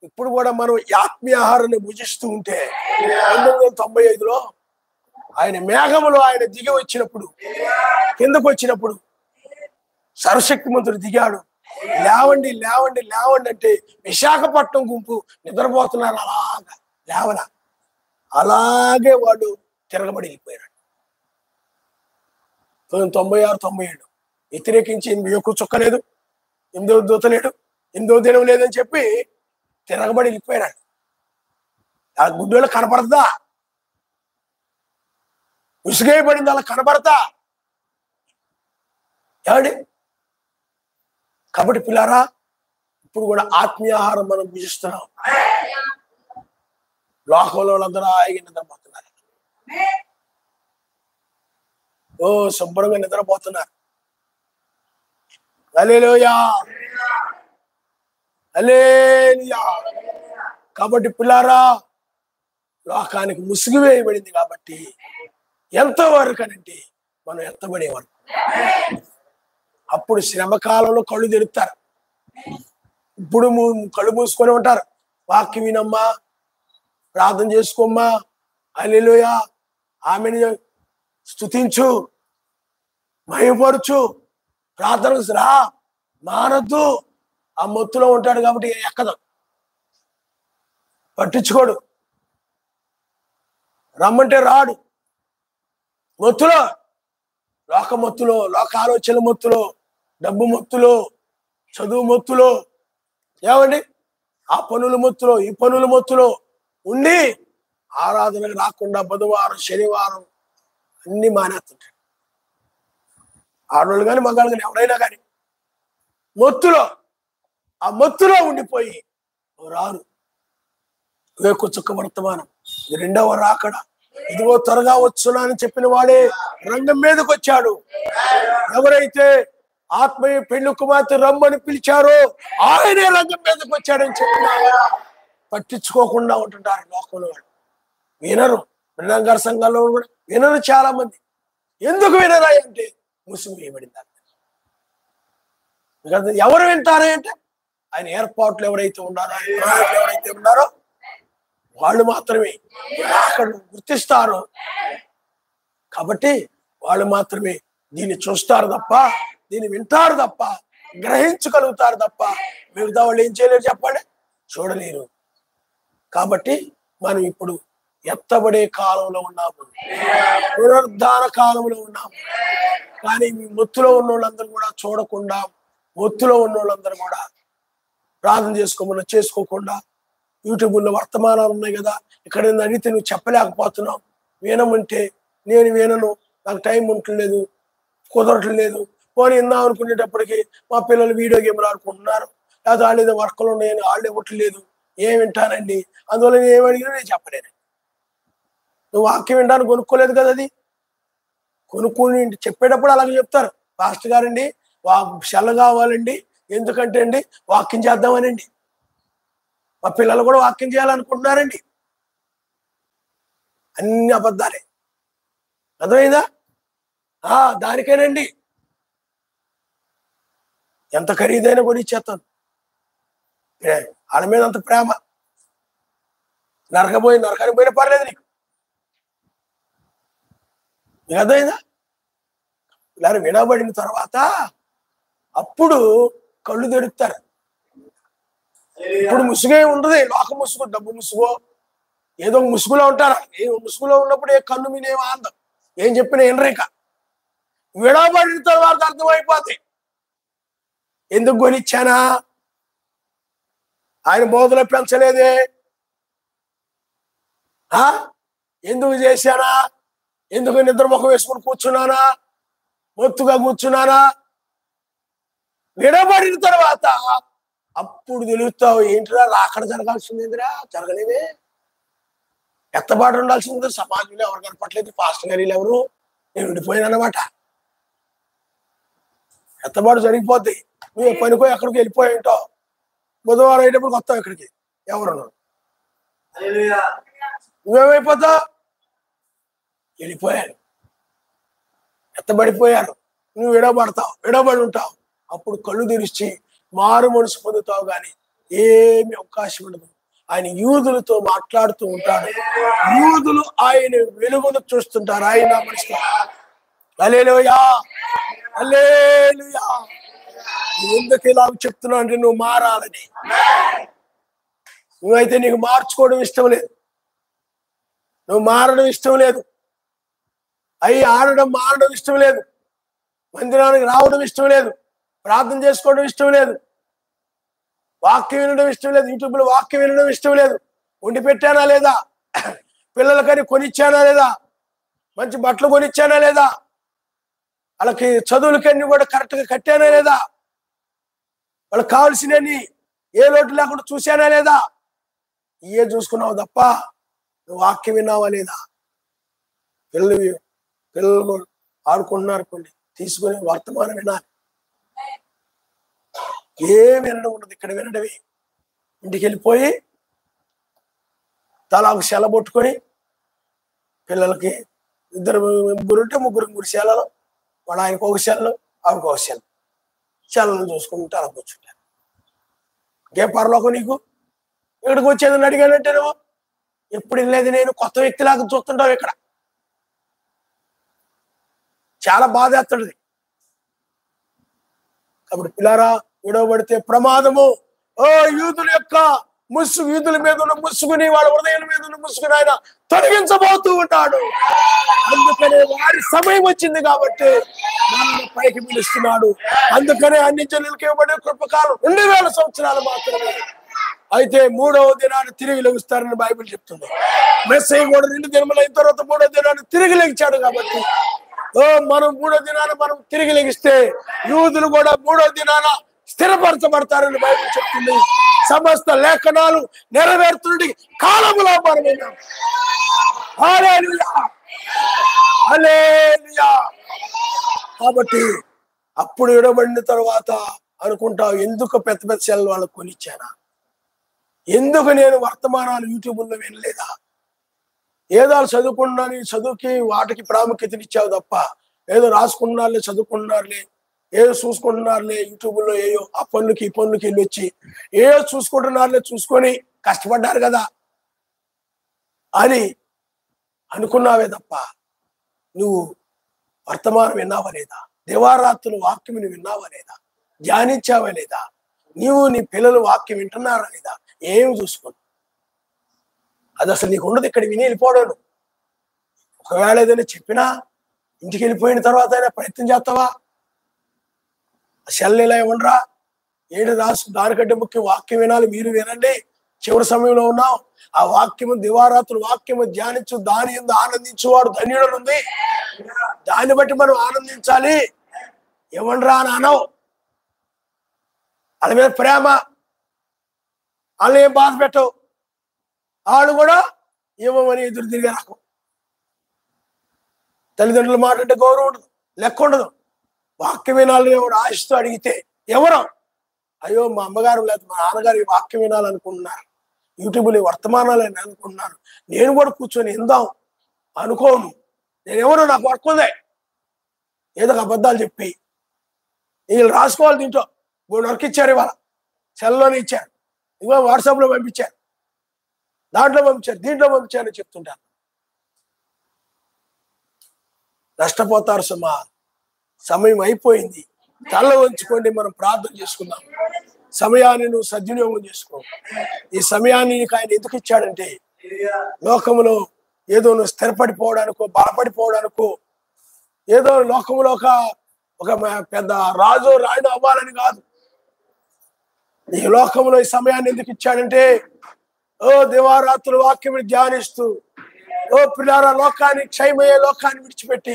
ఇప్పుడు కూడా మనం ఆత్మీయ ఆహారాన్ని భుజిస్తూ ఉంటే 1995లో ఆయన మేఘములో ఆయన దిగి వచ్చినప్పుడు, కిందకు వచ్చినప్పుడు సర్వశక్తిమంతుడు దిగాడు. లేవండి లేవండి లేవండి అంటే విశాఖపట్నం గుంపు నిద్రపోతున్నారు. అలాగా లేవలా. అలాగే వాళ్ళు తిరగబడి వెళ్ళిపోయారు. 96, 97 వ్యతిరేకించి 8 చుక్క లేదు, 8వ దూత లేడు, 8వ దినం లేదని చెప్పి తిరగబడి వెళ్ళిపోయారు. ఆ గుడ్డోళ్ళు కనపడదా? ఉసిగేయబడింది అలా కనపడతా ఏమండి? కాబట్టి పిల్లారా, ఇప్పుడు కూడా ఆత్మీయ ఆహారం మనం భుజిస్తున్నాం. లోకంలో వాళ్ళందరూ ఆగి నిద్రపోతున్నారు. శుభ్రంగా నిద్రపోతున్నారు. హల్లెలూయా, హల్లెలూయా. కాబట్టి పిల్లారా, లోకానికి ముసుగు వేయబడింది కాబట్టి ఎంతవరకు అనంటే మనం ఎత్తబడేవారు. అప్పుడు శ్రమకాలంలో కళ్ళు తెరుస్తారు. ఇప్పుడు కళ్ళు మూసుకొని ఉంటారు. వాక్యం వినమ్మా, ప్రార్థన చేసుకోమ్మా, హల్లెలూయా, ఆమెని స్తుతించు, మహిమపరచు, ప్రార్థనకు రా, మానద్దు. ఆ మొత్తులో ఉంటాడు కాబట్టి ఎక్కదు, పట్టించుకోడు, రమ్మంటే రాడు. మొత్తులో, లోక మొత్తులో, లోక ఆలోచన మొత్తులో, డబ్బు మొత్తులో, చదువు మొత్తులో, ఏమండి ఆ పనుల మొత్తులో, ఈ పనుల మొత్తులో ఉండి ఆరాధనకు రాకుండా బుధవారం, శనివారం అన్ని మానేస్తుంటాడు. ఆడవాళ్ళు కానీ మగాళ్ళు కానీ ఎవరైనా కానీ మొత్తులో, ఆ మొత్తులో ఉండిపోయి రారు. వేకు చుక్క వర్తమానం, రెండవ రాకడ, ఇదిగో త్వరగా వచ్చునా అని చెప్పిన వాడే రంగం మీదకి వచ్చాడు. ఎవరైతే ఆత్మీయ పెళ్లి కుమార్తె రమ్మని పిలిచారో ఆయనే రంగం మీదకి వచ్చాడని చెప్పిన పట్టించుకోకుండా ఉంటుంటారు లోకంలో. వినరు. బ్రహ్మంగారి సంఘాల్లో కూడా వినరు చాలా మంది. ఎందుకు వినరా అంటే ముసుగు వేయబడింది. ఎవరు వింటారే అంటే ఆయన ఏర్పాట్లు ఎవరైతే ఉన్నారో, ఆయన ప్రణాళికలు ఎవరైతే ఉన్నారో వాళ్ళు మాత్రమే అక్కడ గుర్తిస్తారు. కాబట్టి వాళ్ళు మాత్రమే దీన్ని చూస్తారు తప్ప, దీన్ని వింటారు తప్ప, గ్రహించగలుగుతారు తప్ప మిగతా వాళ్ళు ఏం చేయలేరు చెప్పండి, చూడలేరు. కాబట్టి మనం ఇప్పుడు ఎత్తబడే కాలంలో ఉన్నాము, పునరుద్ధాన కాలంలో ఉన్నాము. కానీ మీ మొత్తులో ఉన్న వాళ్ళందరూ కూడా చూడకుండా, మొత్తులో ఉన్న వాళ్ళందరూ కూడా ప్రార్థన చేసుకోకుండా యూట్యూబ్లో వర్తమానాలు ఉన్నాయి కదా, ఇక్కడ అడిగితే నువ్వు చెప్పలేకపోతున్నావు, వినమంటే నేను వినను, నాకు టైం ఉండట్లేదు, కుదరట్లేదు, పోనీ ఇందాం అనుకునేటప్పటికి మా పిల్లలు వీడియో గేమ్లు ఆడుకుంటున్నారు, లేదా వాళ్ళు ఏదో వర్కలు ఉన్నాయని వాళ్ళు ఇవ్వట్లేదు, ఏం వింటానండి. అందువల్ల నేను ఏమడిగినా నేను చెప్పలేను. నువ్వు వాక్యం వింటాను కొనుక్కోలేదు కదా, అది కొనుక్కొని చెప్పేటప్పుడు అలాగే చెప్తారు, పాస్టర్ గారండి సెల్ కావాలండి, ఎందుకంటే అండి వాక్యం చేద్దామనండి. మా పిల్లలు కూడా వాక్యం చేయాలనుకుంటున్నారండి. అన్ని అబద్ధాలే. అర్థమైందా? దానికేనండి ఎంత ఖరీదైనా కొని ఇచ్చేస్తాను. వాళ్ళ మీద అంత ప్రేమ. నరకానికి పోయినా పర్లేదు నీకు. అర్థమైందా? ఇలా వినబడిన తర్వాత అప్పుడు కళ్ళు తెరుస్తారు. ఇప్పుడు ముసుగే ఉండదు, లోక ముసుగు, డబ్బు ముసుగో ఏదో ముసుగులో ఉంటారా. ఏ ముసుగులో ఉన్నప్పుడు ఏ కన్ను మీద ఏం ఆందం, ఏం చెప్పినా ఎనరేక. విడబడిన తర్వాత అర్థమైపోతాయి, ఎందుకు కొనిచ్చానా, ఆయన బోధలో పెంచలేదే, ఎందుకు చేశానా, ఎందుకు నిద్రముఖం వేసుకుని కూర్చున్నానా, మొత్తుగా కూర్చున్నానా? విడబడిన తర్వాత అప్పుడు తెలుస్తావు, ఏంటిరా రాకడ జరగాల్సిందేందిరా, జరగలేదే. ఎత్తబాటు ఉండాల్సింది సమాజంలో ఎవరు కనపట్లేదు, పాస్టర్ గారు ఎవరు, నేను విడిపోయాను అన్నమాట. ఎత్తబాటు జరిగిపోద్ది. నువ్వు పనికో ఎక్కడికి వెళ్ళిపోయి ఉంటావు, బుధవారం అయ్యేటప్పుడు వస్తావు ఇక్కడికి, ఎవరు నువ్వేమైపోతావు? వెళ్ళిపోయాను, ఎత్తబడిపోయారు, నువ్వు విడబడతావు, విడబడి ఉంటావు. అప్పుడు కళ్ళు తెరిచి మారు మనసు పొందుతావు. కానీ ఏమి అవకాశం ఉండదు. ఆయన యూదులతో మాట్లాడుతూ ఉంటాడు, యూదులు ఆయన వెలుగును చూస్తుంటారు. ఆయన మనసు హల్లెలూయా, హల్లెలూయా. ఎందుకు ఇలా చెప్తున్నా అంటే నువ్వు మారాలని. నువ్వైతే నీకు మార్చుకోవడం ఇష్టం లేదు, నువ్వు మారడం ఇష్టం లేదు, ఆడడం మారడం ఇష్టం లేదు, మందిరానికి రావడం ఇష్టం లేదు, ప్రార్థన చేసుకోవడం ఇష్టం లేదు, వాక్యం వినడం ఇష్టం లేదు, యూట్యూబ్లో వాక్యం వినడం ఇష్టం లేదు. వండి పెట్టానా లేదా, పిల్లలకని కొనిచ్చానా లేదా, మంచి బట్టలు కొనిచ్చానా లేదా, వాళ్ళకి చదువులకన్నీ కూడా కరెక్ట్గా కట్టానా లేదా, వాళ్ళకి కావాల్సినవి ఏ లోటు లేకుండా చూశానా లేదా, ఇవే చూసుకున్నావు తప్ప నువ్వు వాక్యం విన్నావా లేదా? పిల్లలు ఆడుకుంటున్నారు, కొన్ని తీసుకుని వర్తమానం వినాలి. ఏం వినడం ఉండదు, ఇక్కడ వినడమే. ఇంటికి వెళ్ళిపోయి తలాకు సెల పట్టుకొని, పిల్లలకి ముగ్గురుంటే ముగ్గురు సెలలు, వాడు ఆయనకు ఒక సెల్లు, ఆవిడకు ఒక సెల్లు, సెల్లను చూసుకుంటే అలా కూర్చుంటారు. ఇంకే పరలోకం నీకు? ఇక్కడికి వచ్చేదని అడిగానంటే నువ్వు ఎప్పుడు వెళ్ళేది నేను కొత్త వ్యక్తిలాగా చూస్తుంటావు. ఇక్కడ చాలా బాధ వేస్తుంది. కాబట్టి పిల్లారా, విడవబడితే ప్రమాదము. ఓ యూదుల యొక్క ముసుగు, యూదుల మీద ఉన్న ముసుగుని, వాళ్ళ హృదయాల మీద ఉన్న ముసుగుని ఆయన తొలగించబోతూ ఉంటాడు. అందుకనే వారి సమయం వచ్చింది కాబట్టి మనల్ని పైకి పిలుస్తున్నాడు. అందుకనే అన్ని జనులకి ఇవ్వబడే కృపకాలం 2000 సంవత్సరాలు మాత్రమే. అయితే 3వ దినాన్ని తిరిగి లెగుస్తారని బైబిల్ చెప్తుంది. మెస్సయ్య కూడా 2 దినములు అయిన తర్వాత 3వ దినాన్ని తిరిగి లెగిచాడు. కాబట్టి మనం 3వ దినాన్ని మనం తిరిగి లెగిస్తే యూదులు కూడా 3వ దినాన స్థిరపరచబడతారని బైబిల్ చెప్తుంది. సమస్త లేఖనాలు నెరవేరుతుండే కాలములో మనం విన్నాం. హల్లెలూయా, హల్లెలూయా. కాబట్టి అప్పుడు విడబడిన తర్వాత అనుకుంటావు, ఎందుకు పెద్ద పెద్ద సెల్ వాళ్ళకు కొనిచ్చానా, ఎందుకు నేను వర్తమానాలు యూట్యూబ్లో వినలేదా, ఏదో చదువుకున్నాను, చదువుకి వాటికి ప్రాముఖ్యతనిచ్చావు తప్ప ఏదో రాసుకున్నారులే, చదువుకున్నారులే, ఏదో చూసుకుంటున్నారులే, యూట్యూబ్లో ఏయో ఆ పనులకి ఈ పనులకి వెళ్ళి వచ్చి ఏదో చూసుకుంటున్నారులే, చూసుకొని కష్టపడ్డారు కదా అని అనుకున్నావే తప్ప నువ్వు వర్తమానం విన్నావా లేదా, దివారాత్రులు వాక్యం విన్నావా లేదా, ధ్యానించావా లేదా, నీవు నీ పిల్లలు వాక్యం వింటున్నారా లేదా, ఏమి చూసుకోను. అది అసలు నీకు ఉండదు. ఇక్కడ విని వెళ్ళిపోవడం. ఒకవేళ ఏదైనా చెప్పినా ఇంటికి వెళ్ళిపోయిన తర్వాత అయినా ప్రయత్నం చేస్తావా? సెల్ ఇలా ఇవ్వండిరా, ఏడు రాసు, దానికంటే ముఖ్యం వాక్యం వినాలి. మీరు వినండి, చివరి సమయంలో ఉన్నాం. ఆ వాక్యము దివారాత్రులు వాక్యము ధ్యానించు, దాని యందు ఆనందించువాడు ధన్యుడు ఉంది. దాన్ని బట్టి మనం ఆనందించాలి. ఇవ్వండిరా అని అనవు. వాళ్ళ మీద ప్రేమ, వాళ్ళని ఏం బాధ పెట్టవు. వాళ్ళు కూడా ఇవ్వమని ఎదురు తిరిగే రకం. తల్లిదండ్రుల మాట అంటే గౌరవం ఉండదు, లెక్క ఉండదు. వాక్యం వినాలని ఎవడు ఆశతో అడిగితే ఎవరు, అయ్యో మా అమ్మగారు లేదు మా నాన్నగారు ఈ వాక్యం వినాలనుకుంటున్నారు, యూట్యూబ్లో వర్తమానాలు అని అనుకుంటున్నాను, నేను కూడా కూర్చొని ఇందాం అనుకోను. నేను ఎవరు, నాకు వర్క్ ఉంది. ఏదో అబద్ధాలు చెప్పి వీళ్ళు రాసుకోవాలి. దీంట్లో 3 వర్క్ ఇచ్చారు, ఇవాళ సెల్లోనే ఇచ్చారు, ఇవాళ వాట్సాప్లో పంపించారు, దాంట్లో పంపించారు, దీంట్లో పంపించారని చెప్తుంటారు. నష్టపోతారు సుమా. సమయం అయిపోయింది. తల వంచుకోండి, మనం ప్రార్థన చేసుకుందాం. సమయాన్ని నువ్వు సద్వినియోగం చేసుకో. ఈ సమయాన్ని నీకు ఆయన ఎందుకు ఇచ్చాడంటే లోకములో ఏదో నువ్వు స్థిరపడిపోవడానికో, బలపడిపోవడానికో, ఏదో లోకములో ఒక పెద్ద రాజు రాయుడు అవ్వాలని కాదు. ఈ లోకంలో ఈ సమయాన్ని ఎందుకు ఇచ్చాడంటే దివారాత్రులు వాక్యం ధ్యానిస్తూ ఓ పిల్లారా, లోకాన్ని క్షయమయ్యే లోకాన్ని విడిచిపెట్టి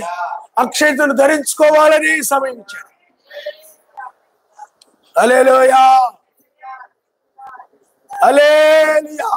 అక్షయతను ధరించుకోవాలని సమయం ఇచ్చాడు. హల్లెలూయా, హల్లెలూయా.